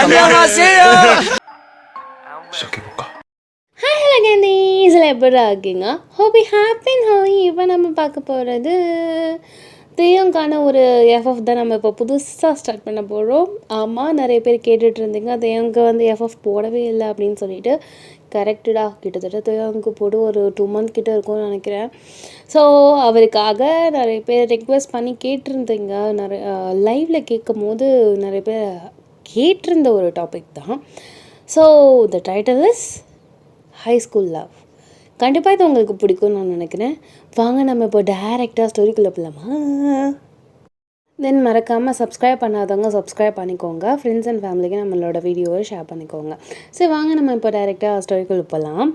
Hello கேண்டீஸில் எப்படி இருக்கீங்க? ஹோபி happy Holi. இப்போ நம்ம பார்க்க போகிறது தெய்யங்கான ஒரு எஃப்எஃப் தான் நம்ம இப்போ புதுசாக ஸ்டார்ட் பண்ண போகிறோம். ஆமாம், நிறைய பேர் கேட்டுட்டு இருந்தீங்க தெய்யங்க வந்து எஃப்எஃப் போடவே இல்லை அப்படின்னு சொல்லிட்டு. கரெக்டடாக கிட்டத்தட்ட தெய்யங்கு போட்டு ஒரு 2 மந்த் கிட்டே இருக்கும்னு நினைக்கிறேன். ஸோ அவருக்காக நிறைய பேர் ரெக்வெஸ்ட் பண்ணி கேட்டிருந்தீங்க. நிறைய லைவில் கேட்கும் போது நிறைய பேர் கேட்டிருந்த ஒரு டாபிக் தான். So the title is high school love. கண்டிப்பாக இது உங்களுக்கு பிடிக்கும்னு நான் நினைக்கிறேன். வாங்க நம்ம இப்போ டைரெக்டாக ஸ்டோரிக்குள்ளே போகலாமா? தென் மறக்காமல் சப்ஸ்கிரைப் பண்ணாதவங்க சப்ஸ்கிரைப் பண்ணிக்கோங்க. ஃப்ரெண்ட்ஸ் அண்ட் ஃபேமிலிக்கு நம்மளோட வீடியோவை ஷேர் பண்ணிக்கோங்க. சரி வாங்க நம்ம இப்போ டைரெக்டாக ஸ்டோரிக்குள்ளே போகலாம்.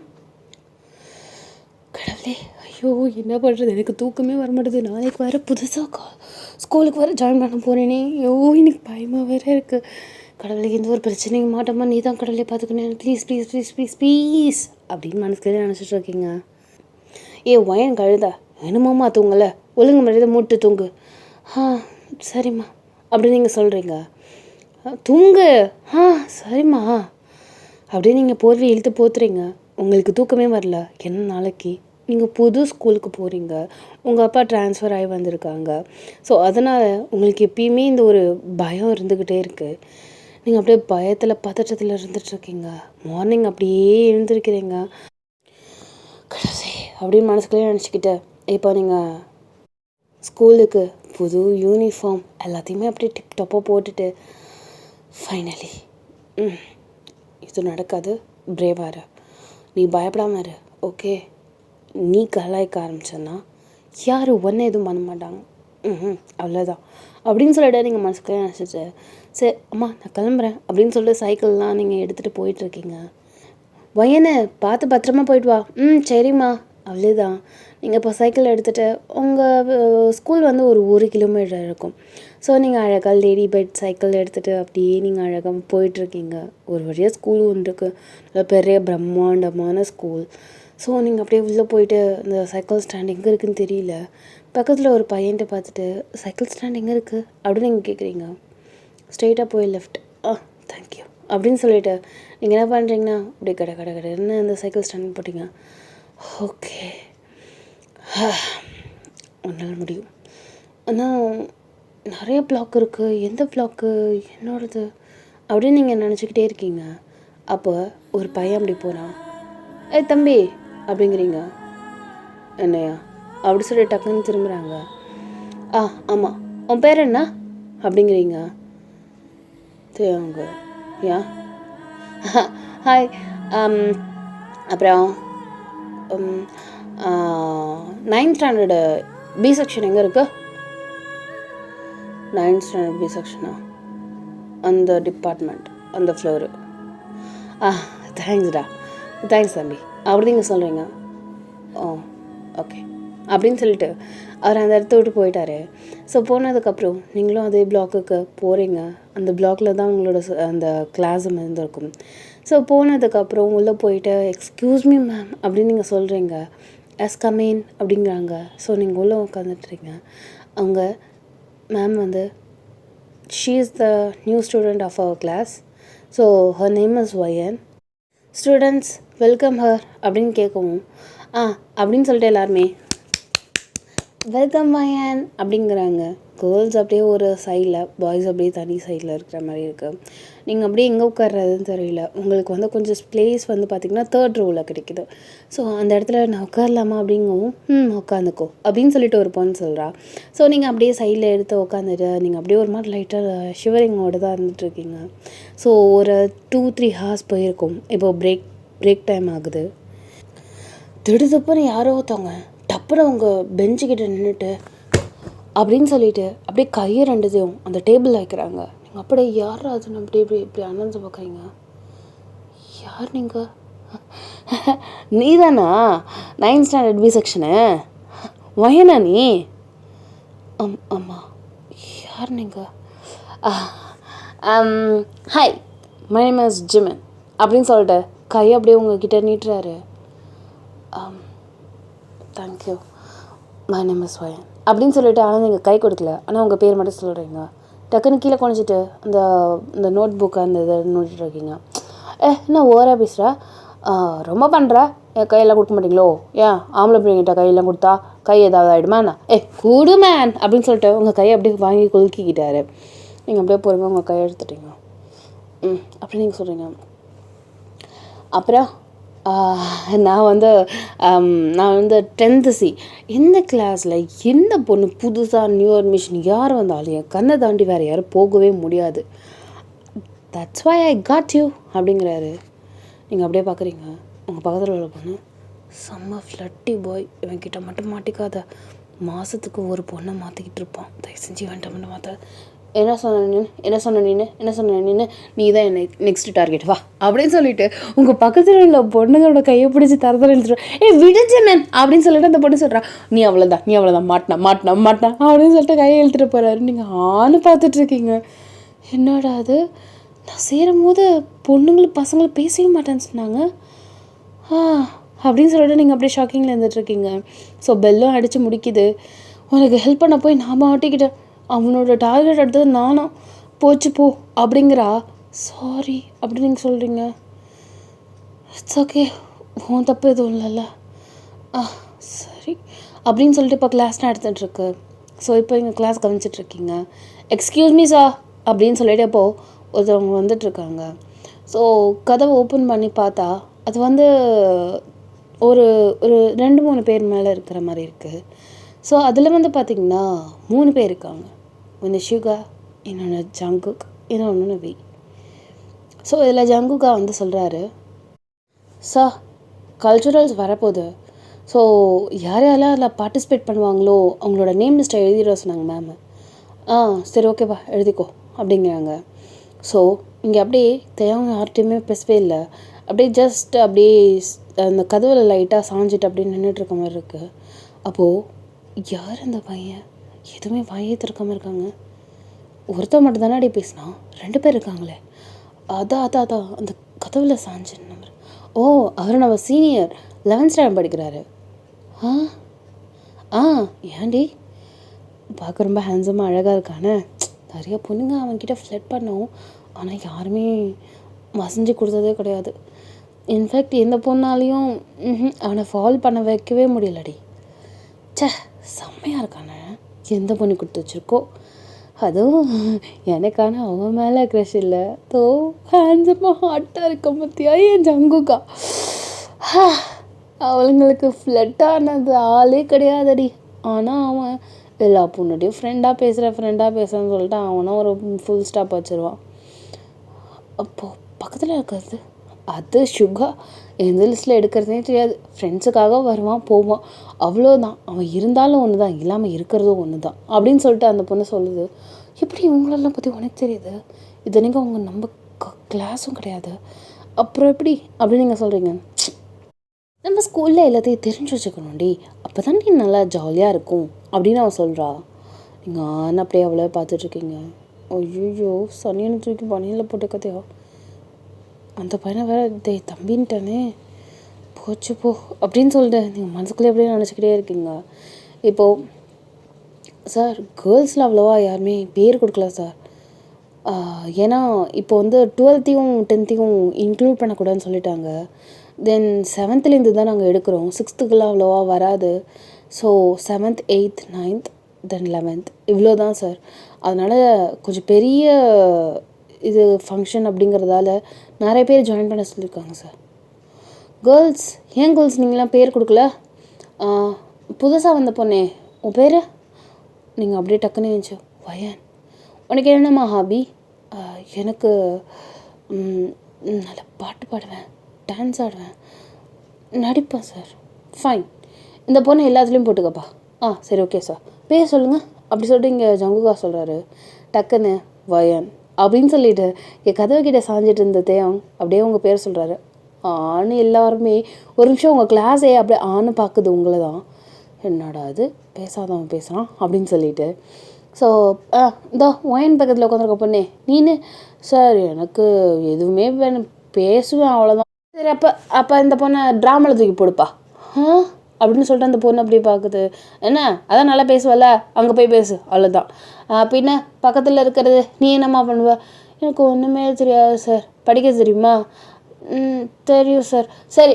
கடவுளே, ஐயோ என்ன பண்ணுறது, எனக்கு தூக்கமே வர மாட்டேது. நாளைக்கு வேறு புதுசாக ஸ்கூலுக்கு வேறு ஜாயின் பண்ண போகிறேனே. ஐயோ எனக்கு பயமாக வேறு இருக்குது. கடவுளுக்கு எந்த ஒரு பிரச்சனையும் மாட்டோமா, நீ தான் கடவுளை பார்த்துக்கணும், please please please please please அப்படின்னு மனசுக்குள்ளே நினச்சிட்டு இருக்கீங்க. ஒயன் கழுதா என்னமாம்மா தூங்கலை, ஒழுங்கு மரியாதை மூட்டு தூங்கு. சரிம்மா அப்படின்னு நீங்கள் சொல்கிறீங்க. தூங்கு. சரிம்மா அப்படின்னு நீங்கள் போர்வை இழுத்து போத்துறீங்க. உங்களுக்கு தூக்கமே வரல. என்ன நாளைக்கு நீங்கள் புது ஸ்கூலுக்கு போகிறீங்க, உங்கள் அப்பா ட்ரான்ஸ்ஃபர் ஆகி வந்திருக்காங்க. ஸோ அதனால் உங்களுக்கு எப்பயுமே இந்த ஒரு பயம் இருந்துக்கிட்டே இருக்குது. நீங்கள் அப்படியே பயத்தில் பதற்றத்தில் இருந்துகிட்ருக்கீங்க. மார்னிங் அப்படியே எழுந்திருக்கிறீங்க. கடைசி அப்படின்னு மனசுக்குள்ளே நினச்சிக்கிட்டு இப்போ நீங்கள் ஸ்கூலுக்கு புது யூனிஃபார்ம் எல்லாத்தையுமே அப்படியே டிப்டாப்பாக போட்டுட்டு ஃபைனலி இது நடக்காது, பிரேவாரு, நீ பயப்படாமல் இரு, ஓகே? நீ கலாய்க்க ஆரம்பிச்சேன்னா யார் ஒன்றே எதுவும் பண்ண மாட்டாங்க. அவ்வளோதான் அப்படின்னு சொல்லிட்டு நீங்கள் மனசுக்குள்ளே நினச்சிட்டு சரி அம்மா நான் கிளம்புறேன் அப்படின்னு சொல்லிட்டு சைக்கிள்லாம் நீங்கள் எடுத்துகிட்டு போயிட்டுருக்கீங்க. வயனு பார்த்து பத்திரமா போயிட்டு வா. சரிம்மா. அவ்வளோதான். நீங்கள் இப்போ சைக்கிள் எடுத்துகிட்டு உங்கள் ஸ்கூல் வந்து ஒரு 1 கிலோமீட்டர் இருக்கும். ஸோ நீங்கள் அழகாக லேடி பெட் சைக்கிள் எடுத்துகிட்டு அப்படியே நீங்கள் அழகாக போயிட்டுருக்கீங்க. ஒரு வழியாக ஸ்கூல் ஒன்று இருக்குது, நல்ல பெரிய பிரம்மாண்டமான ஸ்கூல். ஸோ நீங்கள் அப்படியே உள்ளே போயிட்டு இந்த சைக்கிள் ஸ்டாண்ட் எங்கே இருக்குதுன்னு தெரியல. பக்கத்தில் ஒரு பையன்ட்டு பார்த்துட்டு சைக்கிள் ஸ்டாண்ட் எங்கே இருக்குது அப்படின்னு நீங்கள் கேட்குறீங்க. ஸ்ட்ரெயிட்டாக போய் லெஃப்ட். தேங்க்யூ அப்படின்னு சொல்லிவிட்டு நீங்கள் என்ன பண்ணுறீங்கன்னா அப்படியே கடைன்னு அந்த சைக்கிள் ஸ்டாண்ட் போட்டிங்க. ஓகே, உன்னால் முடியும். ஆனால் நிறைய பிளாக் இருக்குது, எந்த பிளாக்கு என்னோடது அப்படின்னு நீங்கள் நினச்சிக்கிட்டே இருக்கீங்க. அப்போ ஒரு பையன் அப்படி போகிறான். தம்பி அப்படிங்கிறீங்க. என்னையா அப்படி சொல்லி டக்குன்னு திரும்புகிறாங்க. ஆமாம், உன் பேர் என்ன அப்படிங்கிறீங்க. அவங்க ஏன் ஹாய், அப்புறம் 9th ஸ்டாண்டர்டு பி செக்ஷன் எங்கே இருக்கு? 9th standard B செக்ஷனா? அந்த டிபார்ட்மெண்ட், அந்த ஃப்ளோரு. தேங்க்ஸ்டா, தேங்க்ஸ் தம்பி அப்படி நீங்கள் சொல்கிறீங்க. ஓகே அப்படின்னு சொல்லிட்டு அவர் அந்த இடத்த விட்டு போயிட்டாரு. ஸோ போனதுக்கப்புறம் நீங்களும் அதே பிளாக்குக்கு போகிறீங்க. அந்த பிளாக்கில் தான் உங்களோட அந்த கிளாஸும் இருந்திருக்கும். ஸோ போனதுக்கப்புறம் உள்ளே போயிட்டு எக்ஸ்கியூஸ் மீ மேம் அப்படின்னு நீங்கள் சொல்கிறீங்க. கமீன் அப்படிங்கிறாங்க. ஸோ நீங்கள் உள்ளே உட்காந்துட்றீங்க. அவங்க மேம் வந்து she is the new student of our class. So her name is வயன். ஸ்டூடெண்ட்ஸ் வெல்கம் ஹர் அப்படின்னு கேட்கவும் அப்படின்னு சொல்லிட்டு எல்லாருமே வெல்கம் வயன் அப்படிங்கிறாங்க. கேர்ள்ஸ் அப்படியே ஒரு சைடில், பாய்ஸ் அப்படியே தனி சைடில் இருக்கிற மாதிரி இருக்குது. நீங்கள் அப்படியே எங்கே உட்கார்றதுன்னு தெரியல. உங்களுக்கு வந்து கொஞ்சம் பிளேஸ் வந்து பார்த்திங்கன்னா 3rd ரோவில் கிடைக்குது. ஸோ அந்த இடத்துல நான் உட்காரலாமா அப்படிங்கவும் உட்காந்துக்கோ அப்படின்னு சொல்லிட்டு ஒரு பொண்ணு சொல்கிறா. ஸோ நீங்கள் அப்படியே சைடில் எடுத்து உட்காந்துட்டு நீங்கள் அப்படியே ஒரு மாதிரி லைட்டாக ஷிவரிங்கோடு தான் இருந்துகிட்ருக்கீங்க. ஸோ ஒரு 2-3 ஹார்ஸ் போயிருக்கும். இப்போ பிரேக் டைம் ஆகுது. திடுதுப்புன்னு யாரோ ஒருத்தவங்க டப்புன்னு அவங்க பெஞ்சுக்கிட்ட நின்றுட்டு அப்படின்னு சொல்லிட்டு அப்படியே கையை 2த்தையும் அந்த டேபிளில் வைக்கிறாங்க. நீங்கள் அப்படியே யார் அதுன்னு அப்படியே இப்படி அனர்ந்து பார்க்குறீங்க. யார் நீங்கள்? நீ தானா 9th ஸ்டாண்டர்ட் பி செக்ஷனு? வயனா நீ? ஆமாம். யார் நீங்கள்? ஹாய், மை நேம் இஸ் ஜிமன் அப்படின்னு சொல்லிட்டு கையை அப்படியே உங்ககிட்ட நீட்டுறாரு. தேங்க்யூ, மை நேம் இஸ் வயன் அப்படின்னு சொல்லிட்டு. ஆனால் நீங்கள் கை கொடுக்கல, ஆனால் உங்கள் பேர் மட்டும் சொல்கிறீங்க. டக்குன்னு கீழே குறைச்சிட்டு அந்த நோட் புக்கை அந்த இதை நோட்டிட்டு இருக்கீங்க. என்ன ஓவராக பேசுகிற, ரொம்ப பண்ணுற, என் கையெல்லாம் கொடுக்க மாட்டீங்களோ, ஏன் ஆம்பளை பிள்ளைங்கிட்ட கையெல்லாம் கொடுத்தா கை ஏதாவது ஆகிடுமா என்ன, கூடு மேன் அப்படின்னு சொல்லிட்டு உங்கள் கையை அப்படியே வாங்கி குலுக்கிக்கிட்டாரு. நீங்கள் அப்படியே பொறுமையாக உங்கள் கையை எடுத்துட்டீங்க. அப்படி நீங்கள் சொல்கிறீங்க. அப்புறம் நான் வந்து 10th C இந்த கிளாஸில் எந்த பொண்ணு புதுசாக நியூ அட்மிஷன் யார் வந்தாலும் என் கண்ணை தாண்டி வேறு யாரும் போகவே முடியாது. That's why I got you அப்படிங்கிறாரு. நீங்கள் அப்படியே பார்க்குறீங்க. உங்கள் பக்கத்தில் உள்ள பொண்ணு செம்ம ஃப்ளட்டி பாய், இவன்கிட்ட மட்டும் மாட்டிக்காத, மாதத்துக்கு ஒரு பொண்ணை மாற்றிக்கிட்டு இருப்பான், தயவு செஞ்சு இவன்கிட்ட மட்டும் மாற்ற. என்ன சொன்ன நீ நீ தான் என்னை நெக்ஸ்ட் டார்கெட் வா அப்படின்னு சொல்லிட்டு உங்கள் பக்கத்தில் உள்ள பொண்ணுங்களோட கையை பிடிச்சி தரதர எழுத்துட்டு விடுஜனன் அப்படின்னு சொல்லிட்டு அந்த பொண்ணு சொல்கிறா, நீ அவ்வளோதான் மாட்டினா அப்படின்னு சொல்லிட்டு கையை எழுத்துட்டு போகிறாரு. நீங்கள் ஆன்னு பார்த்துட்ருக்கீங்க. என்னடா அது, நான் சேரும் போது பொண்ணுங்களும் பசங்களும் பேசவே மாட்டேன்னு சொன்னாங்க அப்படின்னு சொல்லிட்டு நீங்கள் அப்படியே ஷாக்கிங்கில் இருந்துகிட்ருக்கீங்க. ஸோ பெல்லும் அடித்து முடிக்குது. உனக்கு ஹெல்ப் பண்ண போய் நான் மாட்டிக்கிட்டேன், அவனோட டார்கெட் எடுத்தது நானும், போச்சு போ அப்படிங்கிறா. சாரி அப்படி நீங்கள் சொல்கிறீங்க. இட்ஸ் ஓகே, உன் தப்பு எதுவும் இல்லைல்ல. சரி அப்படின்னு சொல்லிட்டு இப்போ கிளாஸ் நடந்துகிட்ருக்கு. ஸோ இப்போ எங்கள் கிளாஸ் கவனிச்சிட்ருக்கீங்க. எக்ஸ்கியூஸ் மீ சார் அப்படின்னு சொல்லிட்டு அப்போது ஒருத்தவங்க வந்துட்டுருக்காங்க. ஸோ கதவை ஓப்பன் பண்ணி பார்த்தா அது வந்து ஒரு 2-3 பேர் மேலே இருக்கிற மாதிரி இருக்குது. ஸோ அதில் வந்து பார்த்திங்கன்னா 3 பேர் இருக்காங்க. ஒன்று ஷுகா, இன்னொன்று ஜங்குக், இன்னொன்று வி. ஸோ இதில் ஜங்குகா வந்து சொல்கிறாரு, சார் கல்ச்சுரல்ஸ் வரப்போகுது, ஸோ யாரெல்லாம் அதில் பார்ட்டிசிபேட் பண்ணுவாங்களோ அவங்களோட நேம் லிஸ்ட்டை எழுதிட சொன்னாங்க மேம். சரி ஓகேப்பா எழுதிக்கோ அப்படிங்கிறாங்க. ஸோ இங்கே அப்படியே தேவையான யார்ட்டையுமே பேசவே இல்லை. அப்படியே ஜஸ்ட் அப்படியே அந்த கதவுல லைட்டாக சாஞ்சிட்டு அப்படியே நின்றுட்டுருக்க மாதிரி இருக்குது. அப்போது யார் அந்த பையன், எதுவுமே வாயே திறக்காமல் இருக்காங்க. ஒருத்தர் மட்டும் தானே அப்படி பேசினா, 2 பேர் இருக்காங்களே. அதான் அந்த கதவுல சாஞ்சு நம்பர். அவர் நம்ம சீனியர் 11th ஸ்டாண்டர்ட் படிக்கிறாரு. ஏன்டி பார்க்க ரொம்ப ஹேண்ட்ஸமாக அழகாக இருக்கானே, நிறைய பொண்ணுங்க அவன்கிட்ட ஃப்ளட் பண்ணோம், ஆனால் யாருமே மசஞ்சு கொடுத்ததே கிடையாது. இன்ஃபேக்ட் எந்த பொண்ணாலையும் அவனை ஃபால் பண்ண வைக்கவே முடியலடி. செம்மையாக இருக்கானே, எந்த பொண்ணு கொடுத்து வச்சுருக்கோ. அதுவும் எனக்கான அவன் மேலே க்ரஷ் இல்லை, தோ ஹேண்ட்ஸமாக ஹாட்டாக இருக்க பற்றியா என் ஜங்குக்கா. அவளுங்களுக்கு ஃப்ளட்டானது ஆளே கிடையாதடி. ஆனால் அவன் எல்லா பொண்ணுடையும் ஃப்ரெண்டாக பேசுகிறேன்னு சொல்லிட்டு அவனும் ஒரு ஃபுல் ஸ்டாப் வச்சுருவான். அப்போது பக்கத்தில் இருக்கிறது அது ஷுகா, எந்த லிஸ்ட்டில் எடுக்கிறதுனே தெரியாது, ஃப்ரெண்ட்ஸுக்காக வருவான் போவான், அவ்வளோதான். அவன் இருந்தாலும் ஒன்று தான், இல்லாமல் இருக்கிறதும் ஒன்று தான் அப்படின்னு சொல்லிட்டு அந்த பொண்ணு சொல்லுது. எப்படி இவங்களெல்லாம் பற்றி உனக்கு தெரியுது, இத்தனைக்கும் அவங்க நம்ம கிளாஸும் கிடையாது, அப்புறம் எப்படி அப்படின்னு நீங்கள் சொல்கிறீங்க. நம்ம ஸ்கூலில் எல்லாத்தையும் தெரிஞ்சு வச்சுக்கணும்டி, அப்போ தான் நீ நல்லா ஜாலியாக இருக்கும் அப்படின்னு அவன் சொல்கிறா. நீங்கள் ஆனால் அப்படியே அவ்வளோ பார்த்துட்ருக்கீங்க. ஐயோ சனியனை தூக்கி பனியில் போட்டு கதையா, அந்த பையனை வேறு தம்பின்ட்டானே, போச்சு போ அப்படின்னு சொல்லிட்டு நீங்கள் மனசுக்குள்ளே எப்படியே நினச்சிக்கிட்டே இருக்கீங்க. இப்போது சார் கேர்ள்ஸில் அவ்வளோவா யாருமே பேர் கொடுக்கல சார், ஏன்னா இப்போ வந்து 12th 10th இன்க்ளூட் பண்ணக்கூடாதுன்னு சொல்லிட்டாங்க. தென் 7th தான் நாங்கள் எடுக்கிறோம், 6th அவ்வளோவா வராது. ஸோ 7th 8th 9th தென் 11th இவ்வளோ தான் சார். அதனால் கொஞ்சம் பெரிய இது ஃபங்க்ஷன் அப்படிங்கிறதால நிறைய பேர் ஜாயின் பண்ண சொல்லியிருக்காங்க சார். கேர்ள்ஸ் ஏன் கேர்ள்ஸ் நீங்களாம் பேர் கொடுக்கல, புதுசாக வந்த பொண்ணே உன் பேர், நீங்கள் அப்படியே டக்குன்னு இருந்துச்சு. வயன் உனக்கு என்னம்மா ஹாபி, எனக்கு நல்லா பாட்டு பாடுவேன், டான்ஸ் ஆடுவேன், நடிப்பேன் சார். ஃபைன், இந்த பொண்ணு எல்லாத்துலேயும் போட்டுக்கப்பா. சரி ஓகே சார், பேர் சொல்லுங்கள் அப்படி சொல்லிட்டு இங்கே ஜங்குகா சொல்கிறாரு. டக்குன்னு வயன் அப்படின்னு சொல்லிட்டு என் கதவு கிட்டே சாஞ்சிட்டு இருந்த தேவன் அப்படியே உங்கள் பேர் சொல்கிறாரு. ஆணு எல்லாருமே ஒரு நிமிஷம் உங்கள் கிளாஸே அப்படியே ஆணு பார்க்குது உங்களை தான். என்னடா அது பேசாதவன் பேசுகிறான் அப்படின்னு சொல்லிட்டு. ஸோ இதோ ஒயன் பக்கத்தில் உட்காந்துருக்க பொண்ணே நீனு, சார் எனக்கு எதுவுமே வேணும், பேசுவேன் அவ்வளோதான். சரி அப்போ இந்த பொண்ணை ட்ராமாவில் தூக்கி போடுப்பா. அப்படின்னு சொல்லிட்டு அந்த பொண்ணு அப்படியே பார்க்குது. என்ன அதான் நல்லா பேசுவல, அங்கே போய் பேசு, அவ்வளோதான். பின்ன பக்கத்தில் இருக்கிறது நீ என்னம்மா பண்ணுவ? எனக்கு ஒன்றுமே தெரியாது சார். படிக்க தெரியுமா? தெரியும் சார். சரி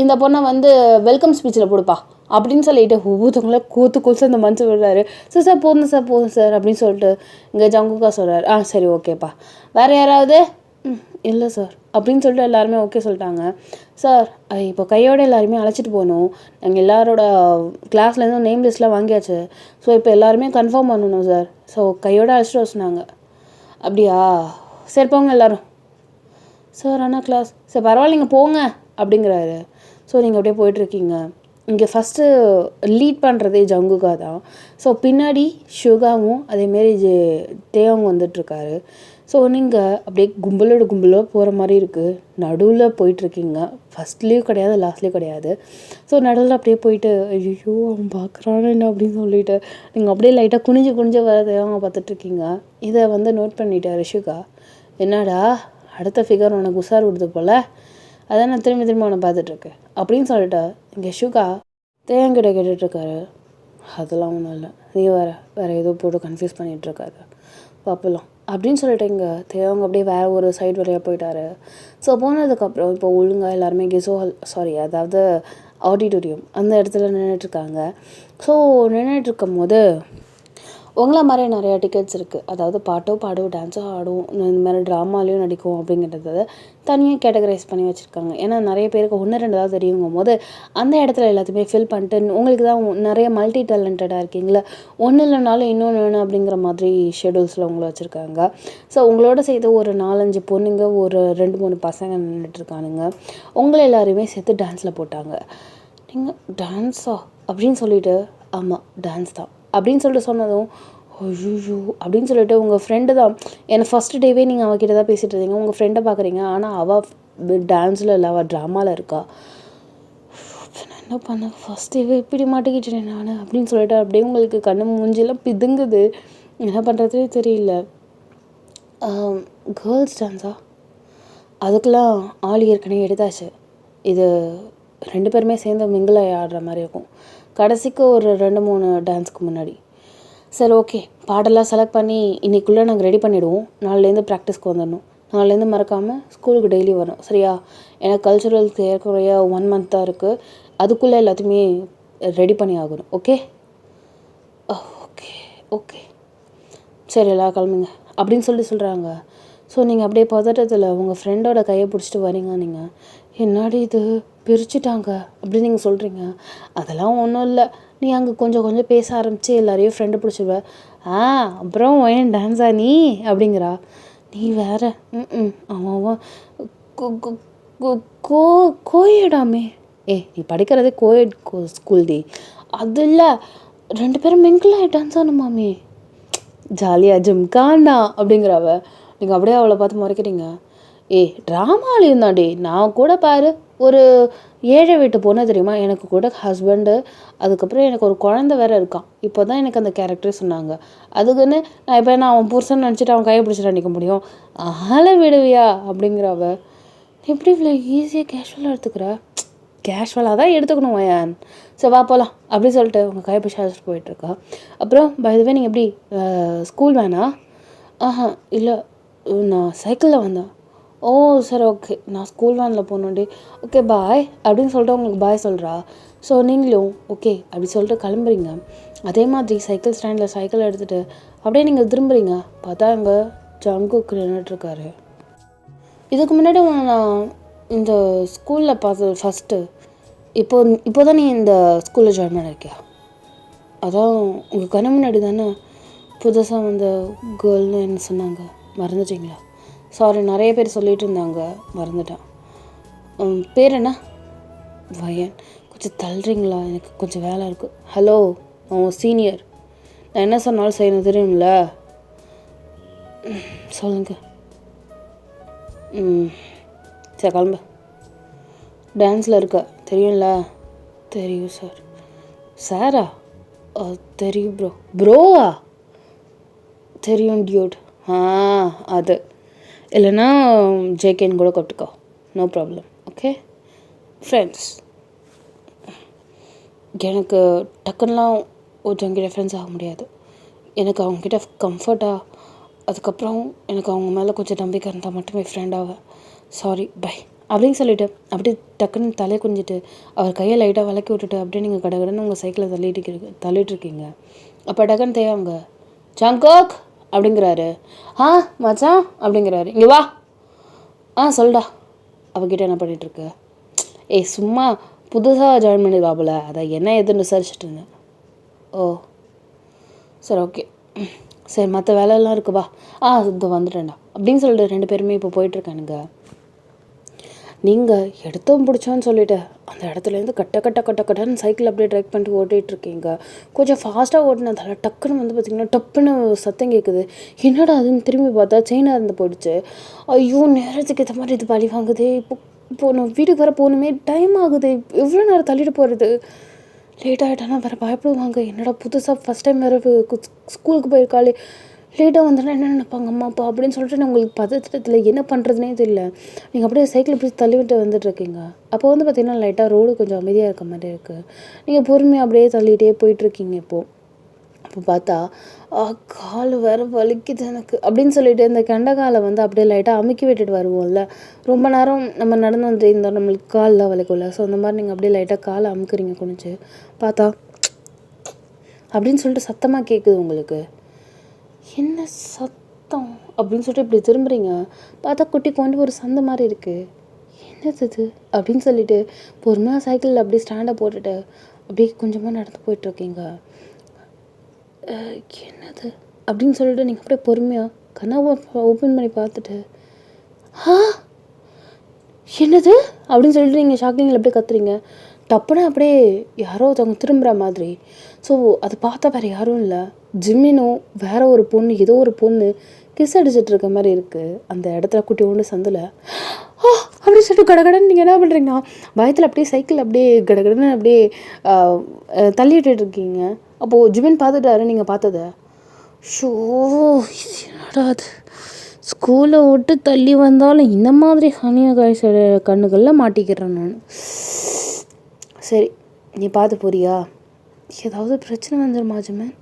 இந்த பொண்ணை வந்து வெல்கம் ஸ்பீச்சில் கொடுப்பா அப்படின்னு சொல்லிட்டு ஒவ்வொருத்தவங்கள கூத்து அந்த மனுஷன் விடுறாரு. சார் போதும் சார் அப்படின்னு சொல்லிட்டு இங்கே ஜங்குக்கா சொல்கிறார். சரி ஓகேப்பா. வேறு யாராவது? இல்லை சார் அப்படின்னு சொல்லிட்டு எல்லாருமே ஓகே சொல்லிட்டாங்க. சார் இப்போ கையோடு எல்லாருமே அழைச்சிட்டு போகணும். நாங்கள் எல்லாரோட கிளாஸ்லேருந்து நேம் லிஸ்ட்லாம் வாங்கியாச்சு. ஸோ இப்போ எல்லாருமே கன்ஃபார்ம் பண்ணணும் சார். ஸோ கையோடு அழைச்சிட்டு வர சொன்னாங்க. அப்படியா? சரி போங்க எல்லோரும். சார் ஆனால் கிளாஸ். சரி பரவாயில்ல நீங்கள் போங்க அப்படிங்கிறாரு. ஸோ நீங்கள் அப்படியே போயிட்டுருக்கீங்க. இங்கே ஃபஸ்ட்டு லீட் பண்ணுறதே ஜங்குகா தான். ஸோ பின்னாடி ஷுகாவும் அதேமாரி தேவங்க வந்துட்டுருக்காரு. ஸோ நீங்கள் அப்படியே கும்பலோட போகிற மாதிரி இருக்குது. நடுவில் போயிட்டுருக்கீங்க. ஃபஸ்ட்லேயும் கிடையாது, லாஸ்ட்லேயும் கிடையாது. ஸோ நடுவில் அப்படியே போயிட்டு ஐயோ அவன் பார்க்குறானு என்ன அப்படின்னு சொல்லிட்டு நீங்கள் அப்படியே லைட்டாக குனிஞ்சு வர தேவங்க பார்த்துட்ருக்கீங்க. இதை வந்து நோட் பண்ணிட்டாரு ஷுகா. என்னடா அடுத்த ஃபிகர் உனக்கு உஷார் விடுது போல், அதான் நான் திரும்பி அவனை பார்த்துட்ருக்கேன் அப்படின்னு சொல்லிட்டு இங்கே ஷுகா தேவங்கிட்ட கேட்டுட்ருக்காரு. அதெல்லாம் ஒன்றும் இல்லை, நீ வேறு ஏதோ போட்டு கன்ஃபியூஸ் பண்ணிகிட்ருக்காரு, பார்ப்பலாம் அப்படின்னு சொல்லிட்டு இங்கே தேவங்க அப்படியே வேறு ஒரு சைடு வழியாக போயிட்டாரு. ஸோ போனதுக்கப்புறம் இப்போ ஒழுங்காக எல்லாருமே அதாவது ஆடிட்டோரியம் அந்த இடத்துல நின்றுட்டுருக்காங்க. ஸோ நின்றுட்டுருக்கும் போது உங்களை மாதிரி நிறையா டிக்கெட்ஸ் இருக்குது. அதாவது பாட்டோ பாடும், டான்ஸோ ஆடும், இந்த மாதிரி ட்ராமாலையும் நடிக்கும் அப்படிங்கிறத தனியாக கேட்டகரைஸ் பண்ணி வச்சுருக்காங்க. ஏன்னா நிறைய பேருக்கு 1-2 தான் தெரியுங்கும் போது அந்த இடத்துல எல்லாத்தையுமே ஃபில் பண்ணிட்டு உங்களுக்கு தான் நிறைய மல்டி டேலண்டடாக இருக்கீங்களா, ஒன்று இல்லைனாலும் இன்னொன்று வேணும் அப்படிங்கிற மாதிரி ஷெடியூல்ஸில் உங்களை வச்சுருக்காங்க. ஸோ உங்களோட சேர்த்து ஒரு 4-5 பொண்ணுங்க, ஒரு 2-3 பசங்க நின்றுட்டுருக்கானுங்க. உங்களை எல்லாருமே சேர்த்து டான்ஸில் போட்டாங்க. நீங்கள் டான்ஸா அப்படின்னு சொல்லிட்டு ஆமாம் டான்ஸ் தான் அப்படின்னு சொல்லிட்டு சொன்னதும் ஐயோ அப்படின்னு சொல்லிட்டு உங்கள் ஃப்ரெண்டு தான் என்னை ஃபஸ்ட்டு டேவே நீங்கள் அவகிட்ட தான் பேசிகிட்டு இருந்தீங்க, உங்கள் ஃப்ரெண்டை பார்க்குறீங்க, ஆனால் அவள் டான்ஸில் இல்லை, அவள் ட்ராமாவில் இருக்கா. நான் என்ன பண்ண ஃபஸ்ட் டேவே இப்படி மாட்டிக்கிட்டேன் நான் அப்படின்னு சொல்லிட்டு அப்படியே உங்களுக்கு கண்ணு மூஞ்சிலாம் பிதுங்குது. என்ன பண்ணுறதே தெரியல. கேர்ள்ஸ் டான்ஸா? அதுக்கெலாம் ஆள் ஏற்கனவே எடுத்தாச்சு. இது 2 பேருமே சேர்ந்து மிங்கிளாக ஆடுற மாதிரி இருக்கும். கடைசிக்கு ஒரு 2-3 டான்ஸ்க்கு முன்னாடி. சரி ஓகே, பாடலாம் செலக்ட் பண்ணி இன்றைக்குள்ளே நாங்கள் ரெடி பண்ணிவிடுவோம். நாளையிலேருந்து ப்ராக்டிஸ்க்கு வந்துடணும். நாளையிலேருந்து மறக்காமல் ஸ்கூலுக்கு டெய்லி வரணும், சரியா? எனக்கு கல்ச்சுரல்க்கு ஏற்கனவே 1 மந்த் தான் இருக்குது. அதுக்குள்ளே எல்லாத்தையுமே ரெடி பண்ணி ஆகணும். ஓகே ஓகே ஓகே சரி எல்லாம் கிளம்புங்க அப்படின்னு சொல்கிறாங்க. ஸோ நீங்கள் அப்படியே பதட்டத்தில் உங்கள் ஃப்ரெண்டோட கையை பிடிச்சிட்டு வரீங்க. நீங்கள் என்னாடி இது பிரிச்சுட்டாங்க அப்படின்னு நீங்கள் சொல்கிறீங்க. அதெல்லாம் ஒன்றும் இல்லை, நீ அங்கே கொஞ்சம் பேச ஆரம்பித்து எல்லாரையும் ஃப்ரெண்டு பிடிச்சிடுவ. அப்புறம் ஏன் டான்ஸா நீ அப்படிங்கிறா. நீ வேற அவன் கோயடாமே. நீ படிக்கிறதே கோயட் ஸ்கூல் டி. அது இல்லை, 2 பேரும் மிங்கிளாக டான்ஸ் ஆகணுமாமே, ஜாலியாக ஜிம்காண்டா அப்படிங்கிறவ. நீங்கள் அப்படியே அவளை பார்த்து முறைக்கிறீங்க. ட்ராமாலையும் தாண்டி நான் கூட பாரு ஒரு ஏழை வீட்டு பொண்ணு தெரியுமா, எனக்கு கூட ஹஸ்பண்டு, அதுக்கப்புறம் எனக்கு ஒரு குழந்தை வேறு இருக்கான். இப்போ தான் எனக்கு அந்த கேரக்டரே சொன்னாங்க. அதுக்குன்னு நான் அவன் புருஷன் நினச்சிட்டு அவன் கையை பிடிச்சிட்டு நினைக்க முடியும்? ஆளை விடுவியா அப்படிங்கிறவ. எப்படி இவ்வளோ ஈஸியாக கேஷுவலாக எடுத்துக்கிற? கேஷுவலாக தான் எடுத்துக்கணும் ஏன். சரி வா போகலாம் அப்படின்னு சொல்லிட்டு உங்கள் கையை பிடிச்சி அழைச்சிட்டு போயிட்டுருக்கா. அப்புறம் பைதுவே நீங்கள் எப்படி ஸ்கூல் வேணா? இல்லை நான் சைக்கிளில் வந்தேன். ஓ சரி ஓகே, நான் ஸ்கூல் வேனில் போகணுண்டி. ஓகே பாய் அப்படின்னு சொல்லிட்டு உங்களுக்கு பாய் சொல்கிறா. ஸோ நீங்களும் ஓகே அப்படி சொல்லிட்டு கிளம்புறீங்க. அதே மாதிரி சைக்கிள் ஸ்டாண்டில் சைக்கிள் எடுத்துகிட்டு அப்படியே நீங்கள் திரும்புறீங்க. பார்த்தா அங்கே ஜங்குக்கு நின்றுட்டுருக்காரு. இதுக்கு முன்னாடி நான் இந்த ஸ்கூலில் பார்த்து ஃபஸ்ட்டு இப்போ தான் நீ இந்த ஸ்கூலில் ஜாயின் பண்ணியிருக்கியா? அதான் உங்கள் கண்ணு முன்னாடி தானே புதுசாக வந்த கேர்ள்னு என்ன சொன்னாங்க, மறந்துட்டிங்களா? சாரி, நிறைய பேர் சொல்லிகிட்டு இருந்தாங்க, மறந்துட்டேன். பேர் என்ன? வயன். கொஞ்சம் தள்ளுறீங்களா, எனக்கு கொஞ்சம் வேலை இருக்குது. ஹலோ, அவன் சீனியர், நான் என்ன சொன்னாலும் செய்யணும் தெரியும்ல. சொல்லுங்க. சரி கிளம்பு. டான்ஸில் இருக்க தெரியும்ல? தெரியும் சார். சாரா? தெரியும் ப்ரோ. ப்ரோவா? தெரியும் டியூட். அது இல்லைன்னா ஜேகேன்னு கூட கூப்பிட்டுக்கோ, நோ ப்ராப்ளம். Okay friends. எனக்கு டக்குன்னுலாம் ஒருத்தவங்கிட்ட ஃப்ரெண்ட்ஸ் ஆக முடியாது. எனக்கு அவங்கக்கிட்ட கம்ஃபர்ட்டாக அதுக்கப்புறம் எனக்கு அவங்க மேலே கொஞ்சம் நம்பிக்கை இருந்தால் மட்டுமே ஃப்ரெண்ட் ஆவேன். சாரி பை அப்படின்னு சொல்லிவிட்டு அப்படியே டக்குன்னு தலையை குஞ்சிட்டு அவர் கையை லைட்டாக விளக்கி விட்டுட்டு அப்படியே நீங்கள் கடகடன்னு உங்கள் சைக்கிளை தள்ளிட்டுருக்கீங்க. அப்போ டக்குன்னு தேவைங்க ஜங்கோக் அப்படிங்கிறாரு. மச்சான் அப்படிங்கிறாரு. இங்கே வா. சொல்டா. அவகிட்ட என்ன பண்ணிகிட்ருக்க? சும்மா புதுசாக ஜாயின் பண்ணிடுவாப்புல, அதை என்ன எதுன்னு விசாரிச்சுட்டு இருந்தேன். ஓ சரி ஓகே, சரி மற்ற வேலையெல்லாம் இருக்குவா. இது வந்துட்டேன்டா அப்படின்னு சொல்லிட்டு 2 பேருமே இப்போ போயிட்டுருக்கானுங்க. நீங்கள் எடுத்தோம் பிடிச்சோன்னு சொல்லிவிட்டு அந்த இடத்துலேருந்து கட்டன்னு சைக்கிள் அப்படியே ட்ரைவ் பண்ணிட்டு ஓட்டிகிட்ருக்கீங்க. கொஞ்சம் ஃபாஸ்ட்டாக ஓட்டினதால டக்குன்னு வந்து பார்த்திங்கன்னா டப்புன்னு சத்தம் கேட்குது. என்னடா அதுன்னு திரும்பி பார்த்தா செயினாக இருந்து போயிடுச்சு. ஐயோ, நேரத்துக்கு ஏற்ற மாதிரி இது பழி வாங்குது. இப்போது நான் வீட்டுக்கு வர போகணுமே, டைம் ஆகுது. எவ்வளோ நேரம் தள்ளிட்டு போகிறது? லேட் ஆகிட்டானா வேறு பயப்படுவாங்க. என்னடா புதுசாக ஃபஸ்ட் டைம் வேறு ஸ்கூலுக்கு போயிருக்காளே, லேட்டாக வந்தோன்னா என்ன நினைப்பாங்க அம்மா அப்பா அப்படின்னு சொல்லிட்டு நான் உங்களுக்கு பதற்றத்தில் என்ன பண்ணுறதுனே தெரியல. நீங்கள் அப்படியே சைக்கிள் இப்படி தள்ளிவிட்டு வந்துட்டுருக்கீங்க. அப்போ வந்து பார்த்திங்கன்னா லைட்டாக ரோடு கொஞ்சம் அமைதியாக இருக்க மாதிரி இருக்குது. நீங்கள் பொறுமையாக அப்படியே தள்ளிகிட்டே போயிட்டுருக்கீங்க. அப்போ பார்த்தா கால் வேறு வலிக்குது எனக்கு அப்படின்னு சொல்லிட்டு இந்த கெண்டைக்காலை வந்து அப்படியே லைட்டாக அமுக்கி விட்டுட்டு வருவோம்ல. ரொம்ப நேரம் நம்ம நடந்து வந்து இருந்தால் நம்மளுக்கு கால்லாம் வலிக்கும்ல. ஸோ அந்த மாதிரி நீங்கள் அப்படியே லைட்டாக காலை அமுக்குறீங்க. குனிச்சு பார்த்தா அப்படின்னு சொல்லிட்டு சத்தமாக கேட்குது உங்களுக்கு. என்ன சத்தம் அப்படின்னு சொல்லிட்டு இப்படி திரும்புறீங்க. பார்த்தா குட்டி கொண்டு ஒரு சந்தை மாதிரி இருக்குது. என்னது இது அப்படின்னு சொல்லிட்டு பொறுமையாக சைக்கிளில் அப்படியே ஸ்டாண்டை போட்டுட்டு அப்படியே கொஞ்சமாக நடந்து போயிட்டுருக்கீங்க. என்னது அப்படின்னு சொல்லிட்டு நீங்கள் அப்படியே பொறுமையாக கண்ணாவை ஓப்பன் பண்ணி பார்த்துட்டு என்னது அப்படின்னு சொல்லிட்டு நீங்கள் ஷாக்கிங்கில் அப்படியே கத்துறீங்க. டப்புன்னு அப்படியே யாரோ ஒருத்தவங்க திரும்புகிற மாதிரி. ஸோ அதை பார்த்தா வேறு யாரும் இல்லை, ஜிம்மினும் வேற ஒரு பொண்ணு, ஏதோ ஒரு பொண்ணு கிஸ் அடிச்சிட்டு இருக்க மாதிரி இருக்குது அந்த இடத்துல குட்டி ஒன்று சந்தில். அப்படின்னு சொல்லிட்டு கடகடன்னு நீங்கள் என்ன பண்ணுறீங்கன்னா பயத்தில் அப்படியே சைக்கிள் அப்படியே கடகடன்னு அப்படியே தள்ளி விட்டுட்ருக்கீங்க. அப்போது ஜிமின் பார்த்துட்டாரு நீங்கள் பார்த்தத. ஷோ, என்னடா அது, ஸ்கூலை விட்டு தள்ளி வந்தாலும் இந்த மாதிரி ஹனியா காய்ச்சல் கண்ணுகளில் மாட்டிக்கிறேன் நான். சரி நீ பார்த்து போறியா, ஏதாவது பிரச்சனை வந்துடுமா ஜிமன்?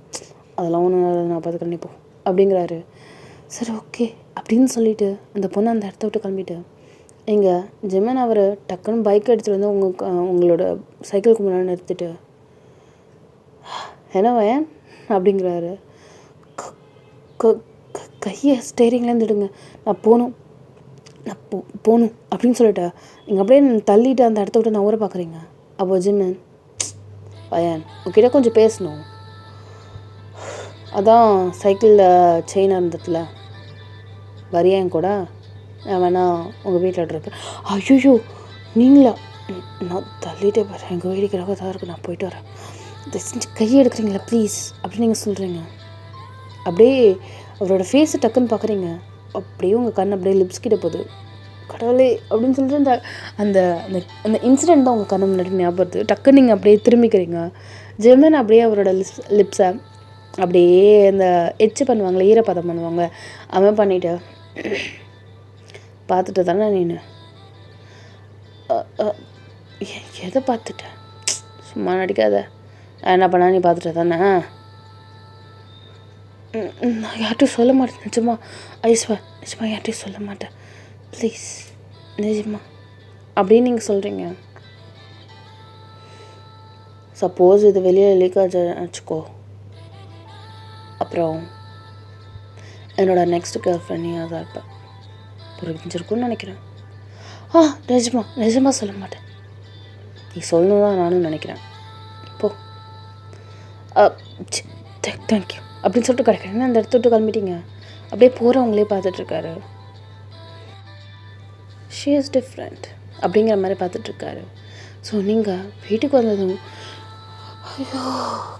அதெல்லாம் ஒன்றும் நான் பார்த்து கண்டிப்போம் அப்படிங்கிறாரு. சரி ஓகே அப்படின்னு சொல்லிவிட்டு அந்த பொண்ணு அந்த இடத்த விட்டு கிளம்பிட்டு இங்கே ஜிமன் அவர் டக்குன்னு பைக் எடுத்துகிட்டு வந்து உங்களோட சைக்கிளுக்கு முன்னாடி நிறுத்திட்டு என்ன வயன் அப்படிங்கிறாரு. கையை ஸ்டேரிங்லேருந்து எடுங்க, நான் போகணும் அப்படின்னு சொல்லிட்டு நீங்கள் அப்படியே தள்ளிட்டு அந்த இடத்த விட்டு நான் ஊரை பார்க்குறீங்க. அப்போ ஜிம்மன், வயன் உங்ககிட்ட கொஞ்சம் பேசணும். அதான் சைக்கிளில் செயின் இருந்ததுல வரியா என் கூட, நான் வேணா உங்கள் வீட்டில் இருக்கேன். ஐயோ நீங்களா? நான் தள்ளிட்டே போகிறேன், எங்கள் வீடுக்காக தான் இருக்குது, நான் போயிட்டு வரேன், இதை செஞ்சு கையை எடுக்கிறீங்களா ப்ளீஸ் அப்படின்னு நீங்கள் சொல்கிறீங்க. அப்படியே அவரோட ஃபேஸை டக்குன்னு பார்க்குறீங்க. அப்படியே உங்கள் கண் அப்படியே லிப்ஸ் கிட்ட போகுது. கடவுளே அப்படின்னு சொல்லிட்டு அந்த அந்த அந்த இன்சிடெண்ட் தான் உங்கள் கண்ணு முன்னாடி ஞாபகத்து. டக்குன்னு நீங்கள் அப்படியே திரும்பிக்கிறீங்க. ஜெர்மன் அப்படியே அவரோட லிப்ஸை அப்படியே அந்த எச்சு பண்ணுவாங்களே, ஈரப்பதம் பண்ணுவாங்க, அவன் பண்ணிவிட்டு பார்த்துட்டு தானே நீನು எதை பார்த்துட்டேன், சும்மா நடிக்காத, நான் என்ன பண்ணா நீ பார்த்துட்ட தானே? நான் யார்கிட்டையும் சொல்ல மாட்டேன் நிஜமா, நிஜமா யார்கிட்டையும் சொல்ல மாட்டேன் ப்ளீஸ், நிஜமா அப்படின்னு நீங்கள் சொல்கிறீங்க. சப்போஸ் இது வெளியில் லீக் ஆச்சு வச்சுக்கோ, அப்புறம் என்னோட நெக்ஸ்ட் கேர்ள் ஃப்ரெண்டையும் தான் இருப்பேன். புரிஞ்சிருக்குன்னு நினைக்கிறேன். நிஜமாக சொல்ல மாட்டேன், நீ சொல்லணும் தான் நானும் நினைக்கிறேன். போ, தேங்க்யூ அப்படின்னு சொல்லிட்டு கிடைக்கிறேன். அந்த இடத்த விட்டு கிளம்பிட்டீங்க. அப்படியே போகிறவங்களே பார்த்துட்ருக்காரு. ஷீ இஸ் டிஃப்ரெண்ட் அப்படிங்கிற மாதிரி பார்த்துட்ருக்காரு. ஸோ நீங்கள் வீட்டுக்கு வந்ததும் ஐயோ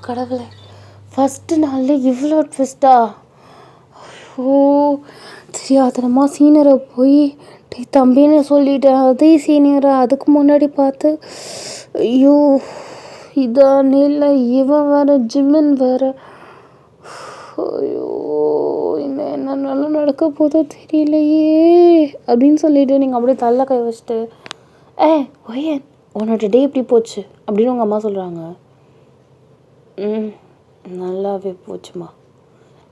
கடவுளே, ஃபஸ்ட்டு நாள்லேயே இவ்வளோ ட்விஸ்ட்டா, ஐயோ தெரியாதனமா சீனியரை போய் டீ தம்பின்னு சொல்லிட்டேன். அதே சீனியரை அதுக்கு முன்னாடி பார்த்து ஐயோ இதான் இல்லை, இவன் வேறு ஜிம்மன் வேறு, ஐயோ இன்னும் என்னென்னாலும் நடக்க போதோ தெரியலையே அப்படின்னு சொல்லிட்டு நீங்கள் அப்படியே தள்ள கை வச்சுட்டு ஒயன் உன்னோட டே எப்படி போச்சு அப்படின்னு உங்கள் அம்மா சொல்கிறாங்க. ம் நல்லாவே போச்சுமா.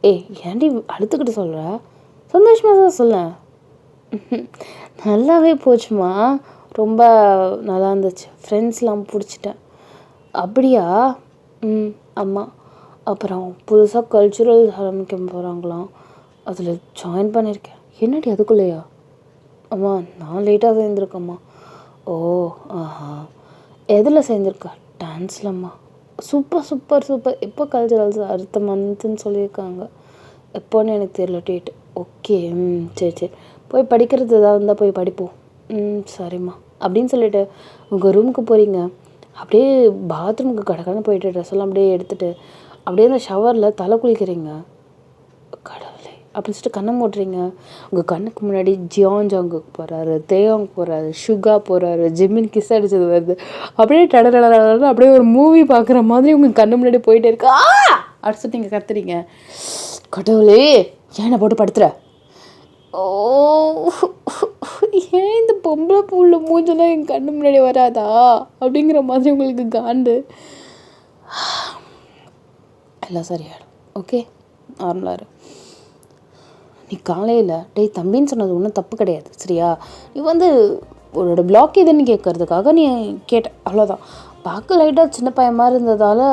ஏய் ஏன்டி அழுத்துக்கிட்டு சொல்கிற? சந்தோஷமாக தான் சொல்ல. நல்லாவே போச்சுமா. ரொம்ப நல்லா இருந்துச்சு. ஃப்ரெண்ட்ஸ்லாம் பிடிச்சிட்டேன். அப்படியா? ம் ஆமாம். அப்புறம் புதுசாக கல்ச்சுரல் ஆரம்பிக்க போகிறாங்களாம். அதில் ஜாயின் பண்ணியிருக்கேன். என்னடி அதுக்குள்ளேயா? அம்மா நான் லேட்டாக சேர்ந்துருக்கேம்மா. ஓ ஆஹா. எதில் சேர்ந்துருக்கா? டான்ஸ்லம்மா. Super super super. எப்போ கல்ச்சுரல்ஸ்? அடுத்த மந்த்துன்னு சொல்லியிருக்காங்க. எப்போன்னு எனக்கு தெரியல டேட்டு. ஓகே சரி சரி. போய் படிக்கிறது ஏதாவது இருந்தால் போய் படிப்போம். சரிம்மா அப்படின்னு சொல்லிவிட்டு உங்கள் ரூமுக்கு போகிறீங்க. அப்படியே பாத்ரூமுக்கு கடற்கடன்னு போயிட்டு ட்ரெஸ் எல்லாம் அப்படியே எடுத்துகிட்டு அப்படியே அந்த ஷவரில் தலை குளிக்கிறீங்க. கடவுளே அப்படின்னு சொல்லிட்டு கண்ணை மூட்டுறீங்க. உங்கள் கண்ணுக்கு முன்னாடி ஜியான் ஜாங்குக்கு போகிறாரு, தேயாங் போகிறாரு, ஷுகா போகிறாரு, ஜிம்மின் கிஸ் அடிச்சது வருது. அப்படியே டடடடன்னு அப்படியே ஒரு மூவி பார்க்குற மாதிரி உங்கள் கண்ணு முன்னாடி போயிட்டே இருக்கு. அடிச்சுட்டு நீங்கள் கத்துறீங்க. கடவுளே ஏன் போட்டு படுத்துற? ஓ ஏன் இந்த பொம்பளை பூள்ள மூஞ்செல்லாம் என் கண்ணு முன்னாடி வராதா அப்படிங்கிற மாதிரி உங்களுக்கு காண்டு. எல்லாம் சரியாயிடும். ஓகே நார்மலாக இரு. நீ காலையில் டேய் தம்பின்னு சொன்னது ஒன்றும் தப்பு கிடையாது சரியா? நீ உன்னோட பிளாக் எதுன்னு கேட்கறதுக்காக நீ கேட்ட அவ்வளோதான். பார்க்க லைட்டாக சின்ன பையன் மாதிரி இருந்ததால்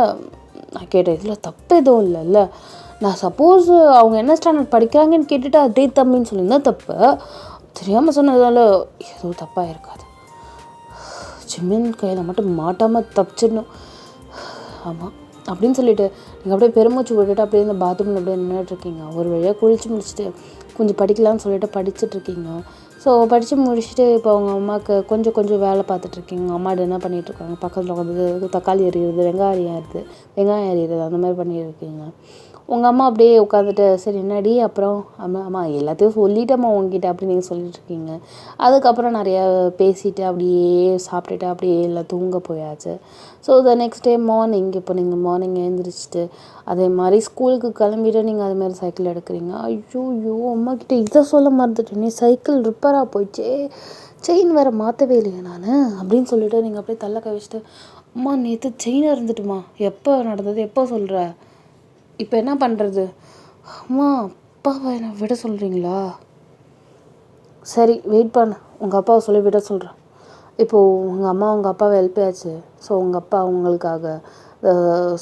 நான் கேட்டேன். இதில் தப்பு எதுவும் இல்லைல்ல. நான் சப்போஸ் அவங்க என்ன ஸ்டாண்டர்ட் படிக்கிறாங்கன்னு கேட்டுட்டு அதே தம்பின்னு சொல்லியிருந்தா தப்பு. தெரியாமல் சொன்னதால் எதுவும் தப்பாக இருக்காது. ஜிம்மின் கையில் மட்டும் மாட்டாமல் தப்பிச்சிடணும். ஆமாம் அப்படின்னு சொல்லிவிட்டு நீங்கள் அப்படியே பெருமூச்சு விட்டுட்டு அப்படியே இந்த பாத்ரூமில் அப்படியே நின்றுட்டுருக்கீங்க. ஒரு வழியாக குளிச்சு முடிச்சுட்டு கொஞ்சம் படிக்கலாம்னு சொல்லிட்டு படிச்சுட்ருக்கீங்க. ஸோ படித்து முடிச்சுட்டு இப்போ அவங்க அம்மாவுக்கு கொஞ்சம் வேலை பார்த்துட்ருக்கீங்க. அம்மா என்ன பண்ணிகிட்ருக்காங்க? பக்கத்தில் உட்காந்து தக்காளி எறிகிறது, வெங்காயம் எறிகிறது அந்த மாதிரி பண்ணியிருக்கீங்க. உங்கள் அம்மா அப்படியே உட்காந்துட்டு சரி என்னடி அப்புறம் அம்மா எல்லாத்தையும் சொல்லிட்டேம்மா உங்ககிட்ட அப்படின்னு நீங்கள் சொல்லிட்டுருக்கீங்க. அதுக்கப்புறம் நிறையா பேசிவிட்டு அப்படியே சாப்பிட்டுட்டு அப்படியே எல்லாம் தூங்க போயாச்சு. ஸோ நெக்ஸ்ட் டே மார்னிங் இப்போ நீங்கள் மார்னிங் எழுந்திரிச்சிட்டு அதே மாதிரி ஸ்கூலுக்கு கிளம்பிட்டு நீங்கள் அதுமாதிரி சைக்கிள் எடுக்கிறீங்க. ஐயோ அம்மாக்கிட்ட இதை சொல்ல மறந்துட்டேன். நீ சைக்கிள் ரிப்பேராக போயிடுச்சே, செயின் வேறு மாற்றவே இல்லையா நான் அப்படின்னு சொல்லிவிட்டு நீங்கள் அப்படியே தள்ள கழிச்சிட்டு அம்மா நேற்று செயின் இருந்துட்டுமா. எப்போ நடந்தது? எப்போ சொல்கிற? இப்போ என்ன பண்ணுறது? அம்மா அப்பாவை என்ன விட சொல்கிறீங்களா? சரி வெயிட் பண்ண, உங்கள் அப்பாவை சொல்லி விட சொல்கிறேன். இப்போது உங்கள் அம்மா உங்கள் அப்பாவை எழுப்பியாச்சு. ஸோ உங்கள் அப்பா உங்களுக்காக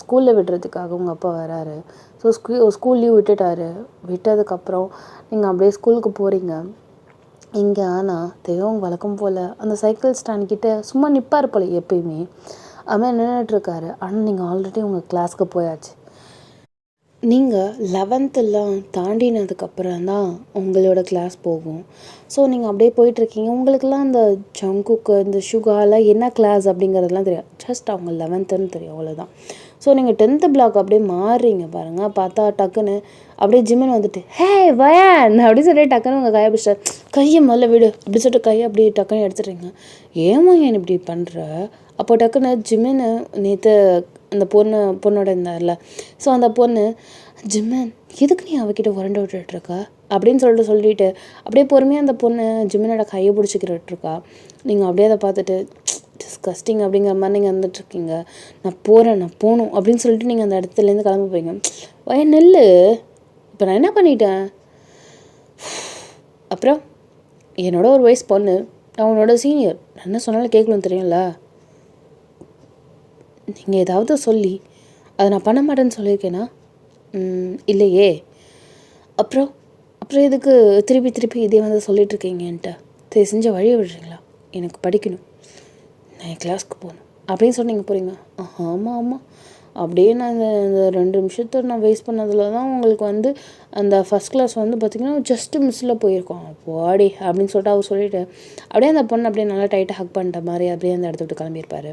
ஸ்கூலில் விடுறதுக்காக உங்கள் அப்பா வராரு. ஸோ ஸ்கூல் லீவ் விட்டதுக்கப்புறம் நீங்கள் அப்படியே ஸ்கூலுக்கு போகிறீங்க. இங்கே ஆனால் தெய்வம் வழக்கம் போல் அந்த சைக்கிள் ஸ்டாண்ட் கிட்டே சும்மா நிற்பார் போல் எப்பயுமே. அதுமாதிரி நின்றுட்டுருக்காரு. ஆனால் நீங்கள் ஆல்ரெடி உங்கள் கிளாஸ்க்கு போயாச்சு. நீங்கள் 11th தாண்டினதுக்கப்புறம் தான் உங்களோட கிளாஸ் போகும். ஸோ நீங்கள் அப்படியே போயிட்டுருக்கீங்க. உங்களுக்கெல்லாம் இந்த ஜங்குக்கு இந்த ஷுகாலாம் என்ன கிளாஸ் அப்படிங்கிறதுலாம் தெரியாது. ஜஸ்ட் அவங்க 11th தெரியும் அவ்வளோதான். ஸோ நீங்கள் 10th பிளாக் அப்படியே மாறுறீங்க பாருங்கள். பார்த்தா டக்குன்னு அப்படியே ஜிம்மின் வந்துட்டு ஹே வயான் அப்படி சொல்லிட்டு டக்குன்னு உங்கள் கையை பிடிச்சார். கையை முதல்ல விடு அப்படி சொல்லிட்டு கையை அப்படியே டக்குன்னு எடுத்துடுறீங்க. ஏமா ஏன் இப்படி பண்ணுற? அப்போ டக்குன்னு ஜிம்மின் நேற்று அந்த பொண்ணோட இருந்தார்ல. ஸோ அந்த பொண்ணு ஜிம்மன் எதுக்கு நீ அவகிட்ட உரண்டு விட்டுட்ருக்கா அப்படின்னு சொல்லிட்டு அப்படியே பொறுமையாக அந்த பொண்ணு ஜிம்மனோட கையை பிடிச்சிக்கிட்டுருக்கா. நீங்கள் அப்படியே அதை பார்த்துட்டு டிஸ்கஸ்டிங் அப்படிங்கிற மாதிரி நீங்கள் வந்துட்டுருக்கீங்க. நான் போகணும் அப்படின்னு சொல்லிட்டு நீங்கள் அந்த இடத்துலேருந்து கிளம்ப போறீங்க. நெல் இப்போ நான் என்ன பண்ணிட்டேன்? அப்புறம் என்னோட ஒரு வயசு பொண்ணு, அவனோட சீனியர், நான் என்ன சொன்னாலும் கேட்கணும் தெரியும்ல. நீங்கள் ஏதாவது சொல்லி அதை நான் பண்ண மாட்டேன்னு சொல்லியிருக்கேனா? இல்லையே. அப்புறம் எதுக்கு திருப்பி இதே சொல்லிகிட்ருக்கீங்கன்ட்டு சரி செஞ்ச வழியை விடுறீங்களா? எனக்கு படிக்கணும், நான் என் கிளாஸ்க்கு போகணும் அப்படின்னு சொன்னீங்க போகிறீங்க. ஆமாம் அப்படியே நான் இந்த 2 நிமிஷத்தை நான் வேஸ்ட் பண்ணதில் தான் உங்களுக்கு அந்த ஃபஸ்ட் கிளாஸ் பார்த்திங்கன்னா ஜஸ்ட்டு மிஸ்ஸில் போயிருக்கோம். போடி அப்படின்னு சொல்லிட்டு அவர் சொல்லிவிட்டு அப்படியே அந்த பொண்ணு அப்படியே நல்லா டைட்டாக ஹக் பண்ணிட்ட மாதிரி அப்படியே அந்த இடத்த விட்டு கிளம்பியிருப்பார்.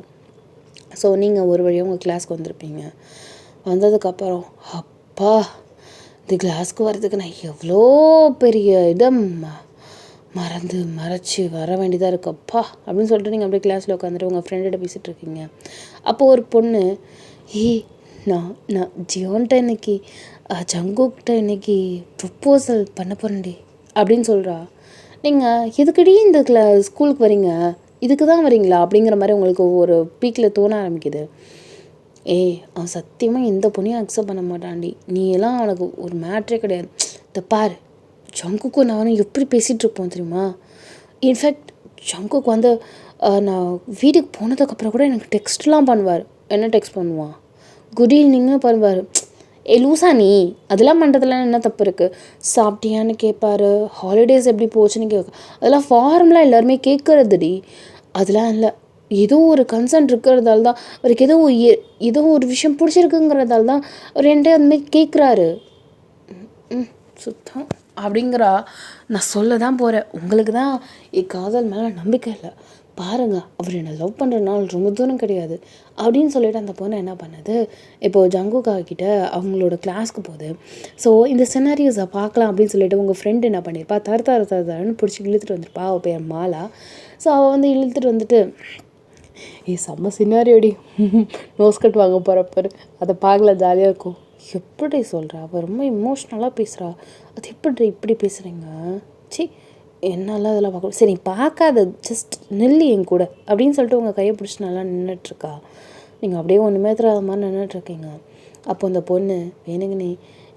ஸோ நீங்கள் ஒரு வழியாக உங்கள் கிளாஸ்க்கு வந்திருப்பீங்க. வந்ததுக்கப்புறம் அப்பா இந்த கிளாஸ்க்கு வர்றதுக்கு நான் எவ்வளோ பெரிய இதை மறைச்சி வர வேண்டியதாக இருக்குப்பா அப்படின்னு சொல்லிட்டு நீங்கள் அப்படியே கிளாஸில் உட்காந்துட்டு உங்கள் ஃப்ரெண்ட்ட பேசிகிட்டு இருக்கீங்க. அப்போது ஒரு பொண்ணு நான் ஜியோன்ட்ட இன்னைக்கு ஜங்குக்கிட்ட இன்னைக்கு ப்ரப்போசல் பண்ண போகிறேன்டி அப்படின்னு சொல்கிறா. நீங்கள் எதுக்கடி இந்த ஸ்கூலுக்கு வரீங்க? இதுக்கு தான் வரீங்களா அப்படிங்கிற மாதிரி உங்களுக்கு ஒரு பீக்கில் தோண ஆரம்பிக்குது. ஏய் அவன் சத்தியமாக எந்த பொண்ணையும் அக்செப்ட் பண்ண மாட்டான்டி. நீ எல்லாம் அவனுக்கு ஒரு மேட்ரே கிடையாது. இந்த பாரு ஜங்குக்கும் நானும் எப்படி பேசிகிட்டு இருப்போம் தெரியுமா? இன்ஃபேக்ட் ஜங்குக்கு வந்து நான் வீட்டுக்கு போனதுக்கப்புறம் கூட எனக்கு டெக்ஸ்ட்லாம் பண்ணுவார். என்ன டெக்ஸ்ட் பண்ணுவான்? குட் ஈவினிங்னு பண்ணுவார். ஏ லூசா நீ, அதெல்லாம் பண்ணுறதுலாம் என்ன தப்பு இருக்குது? சாப்பிட்டியான்னு கேட்பாரு, ஹாலிடேஸ் எப்படி போச்சுன்னு அதெல்லாம் ஃபார்ம்லாம் எல்லாருமே கேட்குறதுடி. அதெல்லாம் இல்லை, ஏதோ ஒரு கன்சர்ன் இருக்கிறதால தான் அவருக்கு ஏதோ ஒரு விஷயம் பிடிச்சிருக்குங்கிறதால தான் அவர் என்கிட்ட அந்தமாதிரி கேட்குறாரு. சுத்தம் அப்படிங்கிறா. நான் சொல்ல தான் போகிறேன், உங்களுக்கு தான் என் காதல் மேலே நம்பிக்கை இல்லை. பாருங்கள், அவர் என்னை லவ் பண்ணுற நாள் ரொம்ப தூரம் கிடையாது அப்படின்னு சொல்லிட்டு அந்த பொண்ணு என்ன பண்ணுது, இப்போது ஜங்குகா கிட்ட அவங்களோட கிளாஸ்க்கு போகுது. ஸோ இந்த சினாரியோஸை பார்க்கலாம் அப்படின்னு சொல்லிட்டு உங்கள் ஃப்ரெண்டு என்ன பண்ணியிருப்பா, தரன்னு பிடிச்சி இழுத்துட்டு வந்துருப்பா. அவள் பேர் மாலா. ஸோ அவள் வந்து இழுத்துட்டு வந்துட்டு, செம்ம சினாரியோடி, நோஸ் கட் வாங்க போகிறப்பாரு, அதை பார்க்கல ஜாலியாக இருக்கும். எப்படி சொல்கிறா, அவள் ரொம்ப இமோஷ்னலாக பேசுகிறா, அது இப்படி பேசுகிறீங்க? சி, என்னால் அதெல்லாம் பார்க்க. சரி பார்க்காத, ஜஸ்ட் நில்லு என் கூட அப்படின்னு சொல்லிட்டு உங்கள் கையை பிடிச்சி நல்லா நின்றுட்டுருக்கா. நீங்கள் அப்படியே ஒன்றுமே தெரியாத மாதிரி நின்றுட்டுருக்கீங்க. அப்போ அந்த பொண்ணு வேணுங்கண்ணே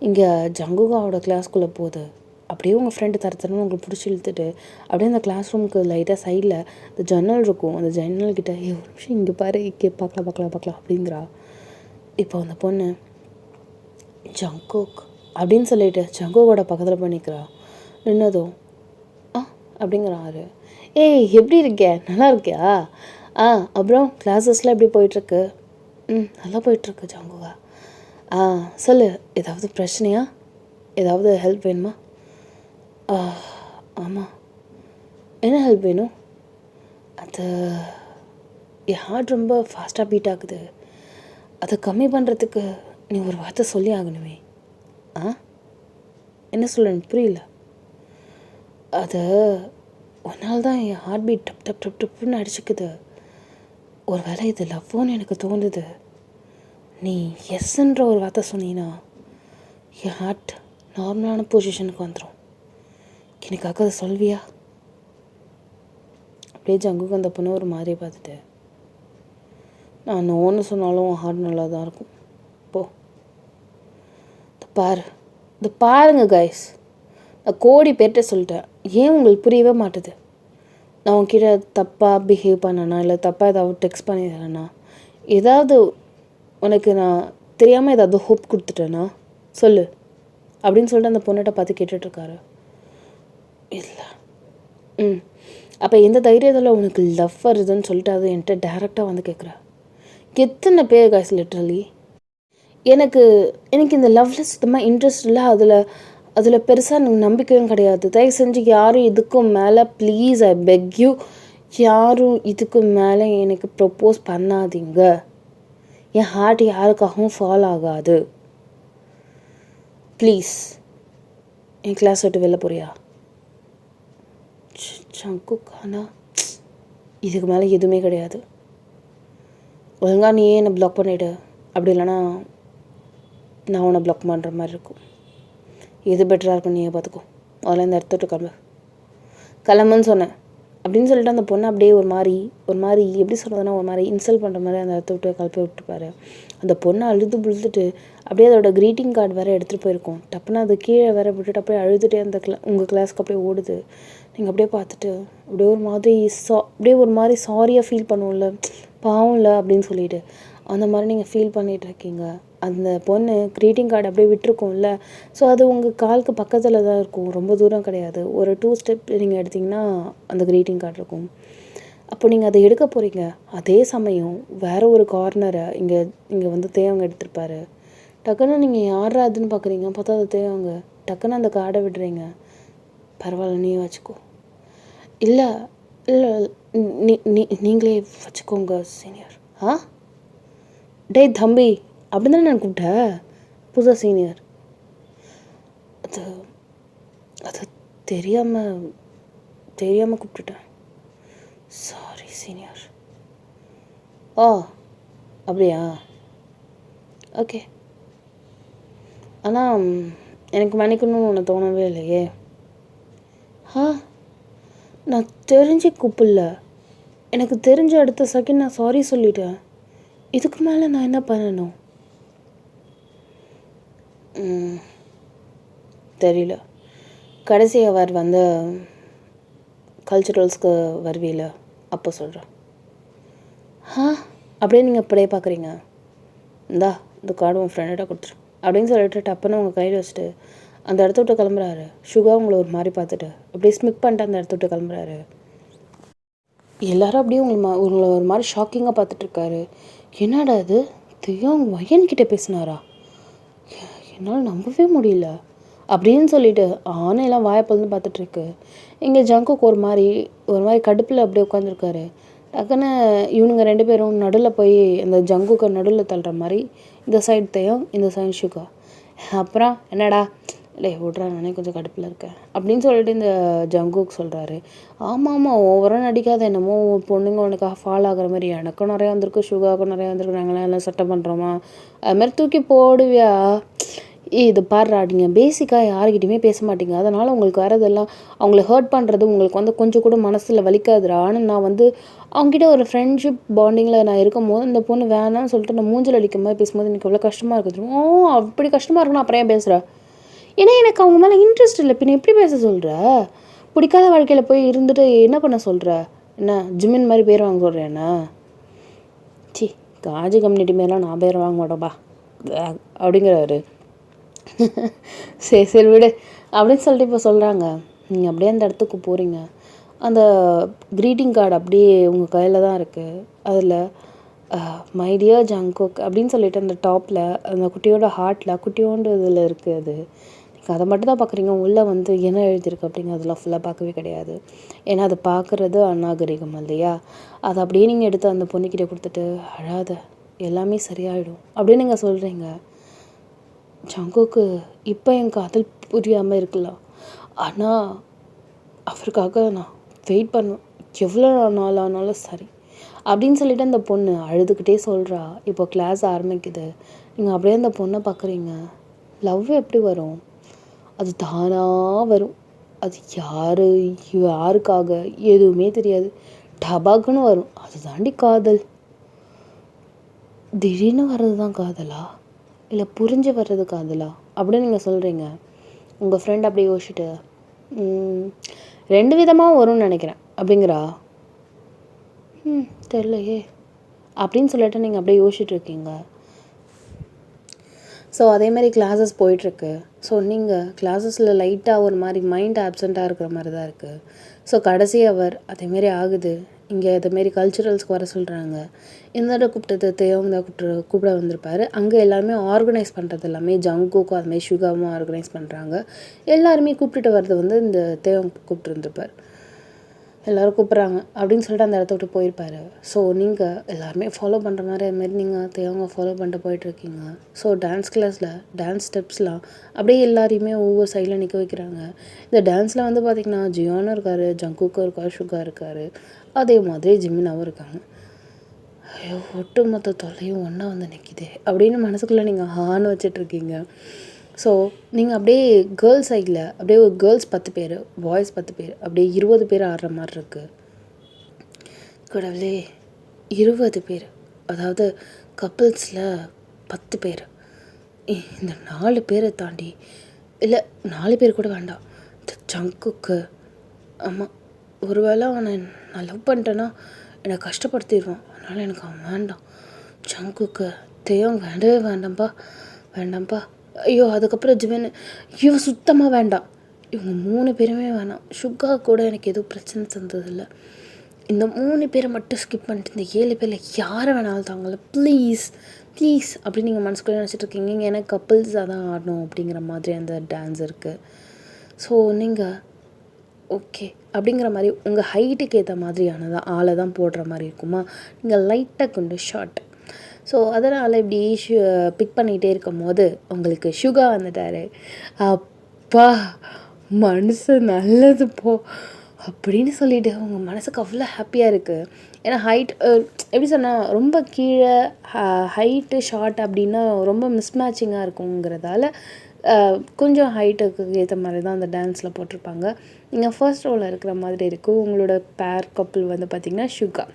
இங்கே ஜங்குகாவோட கிளாஸ்குள்ளே போகுது. அப்படியே உங்கள் ஃப்ரெண்டு தரத்தரன்னு உங்களுக்கு பிடிச்சி இழுத்துட்டு அப்படியே அந்த கிளாஸ் ரூமுக்கு லைட்டாக சைடில் அந்த ஜன்னல் இருக்கும், அந்த ஜன்னல்கிட்ட ஒரு நிமிஷம் இங்கே பாரு, இங்கே பார்க்கலாம் அப்படிங்கிறா. இப்போ அந்த பொண்ணு ஜங்குக் அப்படின்னு சொல்லிட்டு ஜங்குகோட பக்கத்தில் பண்ணிக்கிறா. நின்னதும் அப்படிங்கிறாரு. ஏய் எப்படி இருக்கே, நல்லா இருக்கியா? அப்புறம் கிளாஸஸ்லாம் எப்படி போயிட்டுருக்கு? நல்லா போயிட்டுருக்கு ஜங்குகா. சொல்லு, ஏதாவது பிரச்சனையா? ஏதாவது ஹெல்ப் வேணுமா? ஆமாம், என்ன ஹெல்ப் வேணும்? அது என் ஹார்ட் ரொம்ப ஃபாஸ்ட்டாக பீட் ஆகுது, அதை கம்மி பண்ணுறதுக்கு நீ ஒரு வார்த்தை சொல்லி ஆகணுமே. என்ன சொல்ல புரியல. அது ஒன்றால் தான் என் ஹார்ட் பீட் டப் டப் டப் டப்புன்னு அடிச்சுக்குது. ஒரு வேளை இது லவ்வோன்னு எனக்கு தோணுது. நீ எஸ்ன்ற ஒரு வார்த்தை சொன்னீன்னா என் ஹார்ட் நார்மலான பொசிஷனுக்கு வந்துடும். எனக்காக அதை சொல்வியா? அப்படியே ஜங்குக்கு அந்த பொண்ணு ஒரு மாதிரி பார்த்துட்டு, நான் நோன்னு சொன்னாலும் ஹார்ட் நல்லா தான் இருக்கும். போ. இது பாருங்க கைஸ், நான் கோடி பேர்கிட்ட சொல்லிட்டேன், ஏன் உங்களுக்கு புரியவே மாட்டுது? நான் உங்ககிட்ட தப்பாக பிஹேவ் பண்ணேனா, இல்லை தப்பாக ஏதாவது டெக்ஸ்ட் பண்ணிடுறேன்னா, ஏதாவது உனக்கு நான் தெரியாமல் ஏதாவது ஹோப் கொடுத்துட்டேன்னா சொல்லு அப்படின்னு சொல்லிட்டு அந்த பொண்ணுகிட்ட பார்த்து கேட்டுட்ருக்காரு. இல்லை. அப்போ எந்த தைரியத்தில் உனக்கு லவ் வருதுன்னு சொல்லிட்டு அது என்கிட்ட டேரெக்டாக வந்து கேட்குறா. எத்தனை பேர் கைஸ், லிட்ரலி எனக்கு இந்த லவ்வில் சுத்தமாக இன்ட்ரெஸ்ட் இல்லை. அதில் பெருசாக எனக்கு நம்பிக்கையும் கிடையாது. தயவு செஞ்சு யாரும் இதுக்கும் மேலே ப்ளீஸ் ஐ பெக் யூ, யாரும் இதுக்கு மேலே எனக்கு ப்ரப்போஸ் பண்ணாதீங்க. என் ஹார்ட் யாருக்காகவும் ஃபால் ஆகாது. ப்ளீஸ் என் கிளாஸ் விட்டு வெளில போறியா? சங்குக்கானா, இதுக்கு மேலே எதுவுமே கிடையாது. ஒழுங்காக நீயே என்னை ப்ளாக் பண்ணிவிடு, அப்படி இல்லைனா நான் உன்னை ப்ளாக் பண்ணுற மாதிரி இருக்கும். எது பெட்டராக இருக்கும் நீயே பார்த்துக்கோ. அதில் இந்த இடத்துட்டு கிளம்புன்னு சொன்னேன் அப்படின்னு சொல்லிட்டு அந்த பொண்ணை அப்படியே ஒரு மாதிரி எப்படி சொல்கிறதுனா ஒரு மாதிரி இன்சல்ட் பண்ணுற மாதிரி அந்த இடத்த விட்டு கிளப்பி விட்டுருப்பாரு. அந்த பொண்ணை அழுது புழுத்துட்டு அப்படியே அதோட க்ரீட்டிங் கார்டு வேறு எடுத்துகிட்டு போயிருக்கோம். டப்புன்னு அது கீழே வேறு விட்டுட்டு அப்படியே அழுதுகிட்டே அந்த உங்கள் கிளாஸ்க்கு அப்படியே ஓடுது. நீங்கள் அப்படியே பார்த்துட்டு அப்படியே ஒரு மாதிரி சாரியாக ஃபீல் பண்ணுவோம்ல, பாவம் இல்லை அப்படின்னு சொல்லிட்டு அந்த மாதிரி நீங்கள் ஃபீல் பண்ணிகிட்ருக்கீங்க. அந்த பொண்ணு க்ரீட்டிங் கார்டு அப்படியே விட்டுருக்கோம்ல, ஸோ அது உங்கள் காலுக்கு பக்கத்தில் தான் இருக்கும், ரொம்ப தூரம் கிடையாது. ஒரு 2 ஸ்டெப் நீங்கள் எடுத்திங்கன்னா அந்த க்ரீட்டிங் கார்டு இருக்கும். அப்போ நீங்கள் அதை எடுக்க போகிறீங்க. அதே சமயம் வேறு ஒரு கார்னரை இங்கே வந்து தேவங்க எடுத்துருப்பாரு. டக்குன்னு நீங்கள் யாரா அதுன்னு பார்க்குறீங்க, பார்த்தா அது தேவங்க. டக்குன்னு அந்த கார்டை விடுறீங்க. பரவாயில்ல, நீ வச்சுக்கோ. இல்லை நீங்களே வச்சுக்கோங்க சீனியர். டேய் தம்பி அப்படின்னு தானே நான் கூப்பிட்டேன், புதுசாக சீனியர். அது தெரியாமல் கூப்பிட்டுட்டேன், சாரி சீனியர். அப்படியா? ஓகே. ஆனால் எனக்கு மன்னிக்கணும்னு ஒன்று தோணவே இல்லையே. நான் தெரிஞ்சு கூப்பிடல, எனக்கு தெரிஞ்ச அடுத்த செகண்ட் நான் சாரி சொல்லிட்டேன். இதுக்கு மேலே நான் என்ன பண்ணணும்? தெரியல. கடைசி அவர் வந்து கல்ச்சுரல்ஸ்க்கு வருவீல, அப்போ சொல்கிறேன். அப்படியே நீங்கள் இப்படியே பார்க்குறீங்க. இந்த கார்டு உன் ஃப்ரெண்ட்ட கொடுத்துரு அப்படின்னு சொல்லிட்டு டப்புன்னு உங்கள் கையில் வச்சுட்டு அந்த இடத்த விட்டு கிளம்புறாரு. சுகா உங்களை ஒரு மாதிரி பார்த்துட்டு அப்படியே ஸ்மிக் பண்ணிட்டு அந்த இடத்த விட்டு கிளம்புறாரு. எல்லாரும் அப்படியே உங்களை ஒரு மாதிரி ஷாக்கிங்காக பார்த்துட்ருக்காரு. என்னடா அது, தியோங் வயன்கிட்ட பேசினாரா? என்னால் நம்பவே முடியல அப்படின்னு சொல்லிட்டு எல்லாம் வாய்ப்பொழுது பார்த்துட்ருக்கு. இங்கே ஜங்குக்கு ஒரு மாதிரி கடுப்பில் அப்படியே உட்காந்துருக்காரு. டக்குன்னு இவனுங்க 2 பேரும் நடுவில் போய் அந்த ஜங்குக்கு நடுவில் தள்ளுற மாதிரி இந்த சைடு தேயும் இந்த சைடு சுகா. அப்புறம் என்னடா இல்லை விட்றா, நானே கொஞ்சம் கடுப்பில் இருக்கேன் அப்படின்னு சொல்லிட்டு இந்த ஜங்குக்கு சொல்கிறாரு. ஆமாம் ஓவராக நடிக்காத, என்னமோ பொண்ணுங்க உனக்காக ஃபால் ஆகிற மாதிரி. எனக்கும் நிறையா வந்திருக்கு, சுகாவுக்கும் நிறையா வந்திருக்கு, நாங்களாம் எல்லாம் சட்டம் பண்ணுறோமா, அதுமாதிரி தூக்கி போடுவியா? இது பாடுறா, நீங்கள் பேசிக்காக யாருக்கிட்டையுமே பேச மாட்டீங்க, அதனால் உங்களுக்கு வரதெல்லாம் அவங்கள ஹர்ட் பண்ணுறது உங்களுக்கு வந்து கொஞ்சம் கூட மனசில் வலிக்காதுடா. ஆனால் நான் வந்து அவங்ககிட்ட ஒரு ஃப்ரெண்ட்ஷிப் பாண்டிங்கில் நான் இருக்கும்போது இந்த பொண்ணு வேணான்னு சொல்லிட்டு நான் மூஞ்சில் அடிக்கிற மாதிரி பேசும்போது எனக்கு எவ்வளோ கஷ்டமாக இருக்குது. அப்படி கஷ்டமாக இருக்குன்னா அப்புறம் ஏன் பேசுகிறேன்? ஏன்னா எனக்கு அவங்க மேலே இன்ட்ரெஸ்ட் இல்லை, பின்ன எப்படி பேச சொல்கிற? பிடிக்காத வாழ்க்கையில் போய் இருந்துட்டு என்ன பண்ண சொல்கிற? என்ன ஜிம்மின் மாதிரி பேர் வாங்க சொல்கிறேன்னா? சி, காஜி கம்யூனிட்டி மேலாம் நான் பேர் வாங்க மாட்டோப்பா அப்படிங்கிறாரு. சரி விடு அப்படின்னு சொல்லிட்டு இப்போ சொல்கிறாங்க. நீங்கள் அப்படியே அந்த இடத்துக்கு போகிறீங்க. அந்த க்ரீட்டிங் கார்டு அப்படியே உங்கள் கையில் தான் இருக்குது. அதில் மை டியர் ஜங்குக் அப்படின்னு சொல்லிட்டு அந்த டாப்பில் அந்த குட்டியோட ஹார்ட்டில் குட்டியோண்டு இதில் இருக்குது. அது நீங்கள் அதை மட்டும் தான் பார்க்குறீங்க. உள்ளே வந்து என்ன எழுதியிருக்கு அப்படிங்க அதெல்லாம் ஃபுல்லாக பார்க்கவே கிடையாது. ஏன்னா அதை பார்க்குறது அநாகரிகம் இல்லையா? அதை அப்படியே நீங்கள் எடுத்து அந்த பொண்ணுக்கிட்ட கொடுத்துட்டு அழாத, எல்லாமே சரியாயிடும் அப்படின்னு நீங்கள் சொல்கிறீங்க. ஜங்குக்கு இப்போ என் காதல் புரியாமல் இருக்கலாம், ஆனால் அவருக்காக நான் வெயிட் பண்ணுவேன், எவ்வளோ நாள் ஆனாலும் சரி அப்படின்னு சொல்லிட்டு அந்த பொண்ணு அழுதுகிட்டே சொல்கிறா. இப்போ கிளாஸ் ஆரம்பிக்குது. நீங்கள் அப்படியே அந்த பொண்ணை பார்க்குறீங்க. லவ் எப்படி வரும்? அது தானாக வரும். அது யாருக்காக எதுவுமே தெரியாது, டபாக்குன்னு வரும். அது தாண்டி காதல். திடீர்னு வர்றது தான் காதலா, இல்லை புரிஞ்சு வர்றது காதலா அப்படின்னு நீங்கள் சொல்கிறீங்க. உங்கள் ஃப்ரெண்ட் அப்படியே யோசிச்சுட்டு 2 விதமாக வரும்னு நினைக்கிறேன் அப்படிங்கிறா. தெரியலையே அப்படின்னு சொல்லிட்டு நீங்கள் அப்படியே யோசிச்சுட்டு இருக்கீங்க. ஸோ அதே மாதிரி கிளாஸஸ் போயிட்டுருக்கு. ஸோ நீங்கள் கிளாஸஸில் லைட்டாக ஒரு மாதிரி மைண்ட் ஆப்சண்ட்டாக இருக்கிற மாதிரி தான் இருக்குது. ஸோ கடைசி அவர் அதேமாரி ஆகுது. இங்கே இதேமாரி கல்ச்சுரல்ஸ்க்கு வர சொல்கிறாங்க. இந்த தடவை கூப்பிட்டது தேவம் தான் கூப்பிட வந்திருப்பார். அங்கே எல்லாருமே ஆர்கனைஸ் பண்ணுறது எல்லாமே ஜங்குக்கும் அதுமாதிரி சுகாவும் ஆர்கனைஸ் பண்ணுறாங்க. எல்லாருமே கூப்பிட்டுட்டு வர்றது வந்து இந்த தேவம் கூப்பிட்டுருந்துருப்பார். எல்லோரும் கூப்பிட்றாங்க அப்படின்னு சொல்லிட்டு அந்த இடத்த விட்டு போயிருப்பார். ஸோ நீங்கள் எல்லாருமே ஃபாலோ பண்ணுற மாதிரி அதுமாரி நீங்கள் தேவங்க ஃபாலோ பண்ணிட்டு போயிட்டுருக்கீங்க. ஸோ டான்ஸ் கிளாஸில் டான்ஸ் ஸ்டெப்ஸ்லாம் அப்படியே எல்லாரையுமே ஒவ்வொரு சைடில் நிற்க வைக்கிறாங்க. இந்த டான்ஸில் வந்து பார்த்திங்கன்னா ஜியானும் இருக்கார், ஜங்குக்கும் இருக்கார், சுகா இருக்கார், அதே மாதிரி ஜிமினாவும் இருக்காங்க. ஐயோ, ஒட்டுமொத்த தொல்லையும் ஒன்றா வந்து நிற்கிது அப்படின்னு மனசுக்குள்ளே நீங்கள் ஹான்னு வச்சிட்ருக்கீங்க. ஸோ நீங்கள் அப்படியே கேர்ள்ஸ் சைடில் அப்படியே ஒரு கேர்ள்ஸ் 10 பேர், பாய்ஸ் 10 பேர், அப்படியே 20 பேர் ஆடுற மாதிரி இருக்குது. கடவுளே, 20 பேர், அதாவது கப்புள்ஸில் 10 பேர். இந்த 4 பேரை தாண்டி, இல்லை 4 பேர் கூட வேண்டாம், இந்த ஜங்குக்கு. ஆமாம், ஒரு வேளை அவனை நான் லவ் பண்ணிட்டேன்னா என்னை கஷ்டப்படுத்திடுவான், அதனால் எனக்கு அவன் வேண்டாம். ஜங்குக்கு தேவம் வேண்டவே வேண்டாம்ப்பா. ஐயோ, அதுக்கப்புறம் ஜிவன், இவன் சுத்தமாக வேண்டாம். இவங்க 3 பேருமே வேணாம். சுகா கூட எனக்கு எதுவும் பிரச்சனை தந்ததில்லை. இந்த 3 பேரை மட்டும் ஸ்கிப் பண்ணிட்டு இந்த 7 பேரில் யாரை வேணாலும் தாங்கல, ப்ளீஸ் அப்படின்னு நீங்கள் மனசுக்குள்ளே நினச்சிட்ருக்கீங்க. ஏன்னா கப்புள்ஸாக தான் ஆடணும் அப்படிங்கிற மாதிரி அந்த டான்ஸ் இருக்குது. ஸோ நீங்கள் ஓகே அப்படிங்கிற மாதிரி உங்கள் ஹைட்டுக்கு ஏற்ற மாதிரியானதான் ஆளை தான் போடுற மாதிரி இருக்குமா. நீங்கள் லைட்டாக கொண்டு ஷார்ட். ஸோ அதனால் இப்படி பிக் பண்ணிகிட்டே இருக்கும் போது உங்களுக்கு சுகா வந்துட்டார். அப்பா, மனசு நல்லது போ அப்படின்னு சொல்லிவிட்டு உங்கள் மனசுக்கு அவ்வளோ ஹாப்பியாக இருக்குது. ஏன்னா ஹைட் எப்படி சொன்னால் ரொம்ப கீழே ஹைட்டு ஷார்ட் அப்படின்னா ரொம்ப மிஸ்மேட்சிங்காக இருக்குங்கிறதால கொஞ்சம் ஹைட்டுக்கு ஏற்ற மாதிரி தான் அந்த டான்ஸில் போட்டிருப்பாங்க. நீங்கள் ஃபர்ஸ்ட் ரோவில் இருக்கிற மாதிரி இருக்கும். உங்களோட பேர் கப்புள் வந்து பார்த்திங்கன்னா சுகா.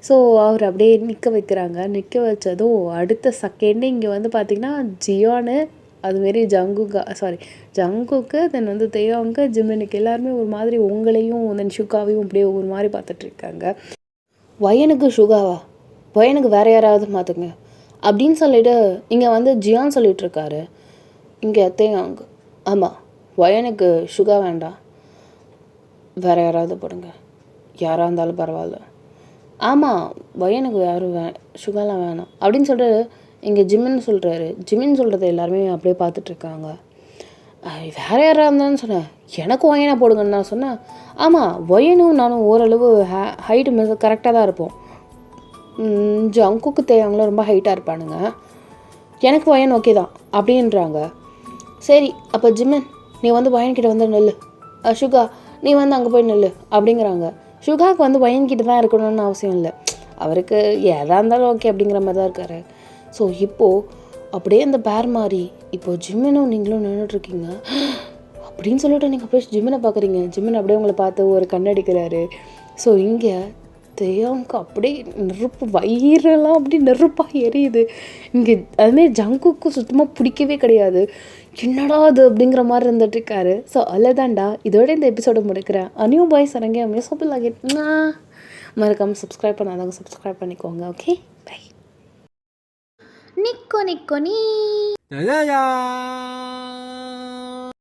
ஸோ அவர் அப்படியே நிற்க வைக்கிறாங்க. நிற்க வச்சதும் அடுத்த செகண்டே இங்கே வந்து பார்த்திங்கன்னா ஜியானு அதுமாரி ஜங்குக்கு தென் வந்து தேயோங்கு ஜிமினுக்கு எல்லாருமே ஒரு மாதிரி உங்களையும் தென் ஷுகாவையும் அப்படியே ஒரு மாதிரி பார்த்துட்ருக்காங்க. வயனுக்கு ஷுகாவா, வயனுக்கு வேறு யாராவது மாற்றுங்க அப்படின்னு சொல்லிட்டு இங்கே வந்து ஜியான் சொல்லிகிட்ருக்காரு. இங்கே தேயோங், ஆமாம் வயனுக்கு ஷுகா வேண்டாம், வேறு யாராவது போடுங்க, யாராக இருந்தாலும் பரவாயில்ல. ஆமாம் வயனுக்கு யாரும் ஷுகாலாம் வேணாம் அப்படின்னு சொல்லிட்டு இங்கே ஜிமின்னு சொல்கிறாரு. ஜிமின்னு சொல்கிறத எல்லாருமே அப்படியே பார்த்துட்ருக்காங்க. வேறு யாராக இருந்தாலும் சொன்னேன், எனக்கு ஒயனை போடுங்கன்னு நான் சொன்னேன். ஆமாம் ஒயனும் நானும் ஓரளவு ஹைட்டு கரெக்டாக தான் இருப்போம். ஜங்குக்கு தேவையாங்களும் ரொம்ப ஹைட்டாக இருப்பானுங்க, எனக்கு ஒயன் ஓகே தான் அப்படின்றாங்க. சரி அப்போ ஜிமின் நீ வந்து வயன்கிட்ட வந்து நெல்லு, ஷுகா நீ வந்து அங்கே போய் நெல்லு அப்படிங்கிறாங்க. ஷுகாவுக்கு வந்து வயன்கிட்ட தான் இருக்கணும்னு அவசியம் இல்லை, அவருக்கு எதாக இருந்தாலும் ஓகே அப்படிங்கிற மாதிரி தான் இருக்கார். ஸோ இப்போது அப்படியே அந்த பேர் மாதிரி இப்போது ஜிம்மினும் நீங்களும் நின்றுட்டுருக்கீங்க அப்படின்னு சொல்லிட்டு நீங்கள் அப்படியே ஜிம்மினை பார்க்குறீங்க. ஜிம்மின் அப்படியே உங்களை பார்த்து ஒரு கண்ணடிக்கிறாரு. ஸோ இங்கே தேயோங்க்கு அப்படியே நெருப்பு வயிறெல்லாம் அப்படி நெருப்பாக எரியுது. இங்கே அதுமாரி ஜங்குக்கும் சுத்தமாக பிடிக்கவே கிடையாது. என்னடா அது அப்படிங்கிற மாதிரி இருந்துட்டுருக்காரு. ஸோ அவ்வளோதான்டா, இதோட இந்த எபிசோடை முடிக்கிறேன். அனியூ பாய் சரங்கே மியூசபிள் ஆகிட் மறக்காமல் சப்ஸ்கிரைப் பண்ணாதாங்க சப்ஸ்கிரைப் பண்ணிக்கோங்க. Okay bye. நிக்கோ நிக்கோ நீ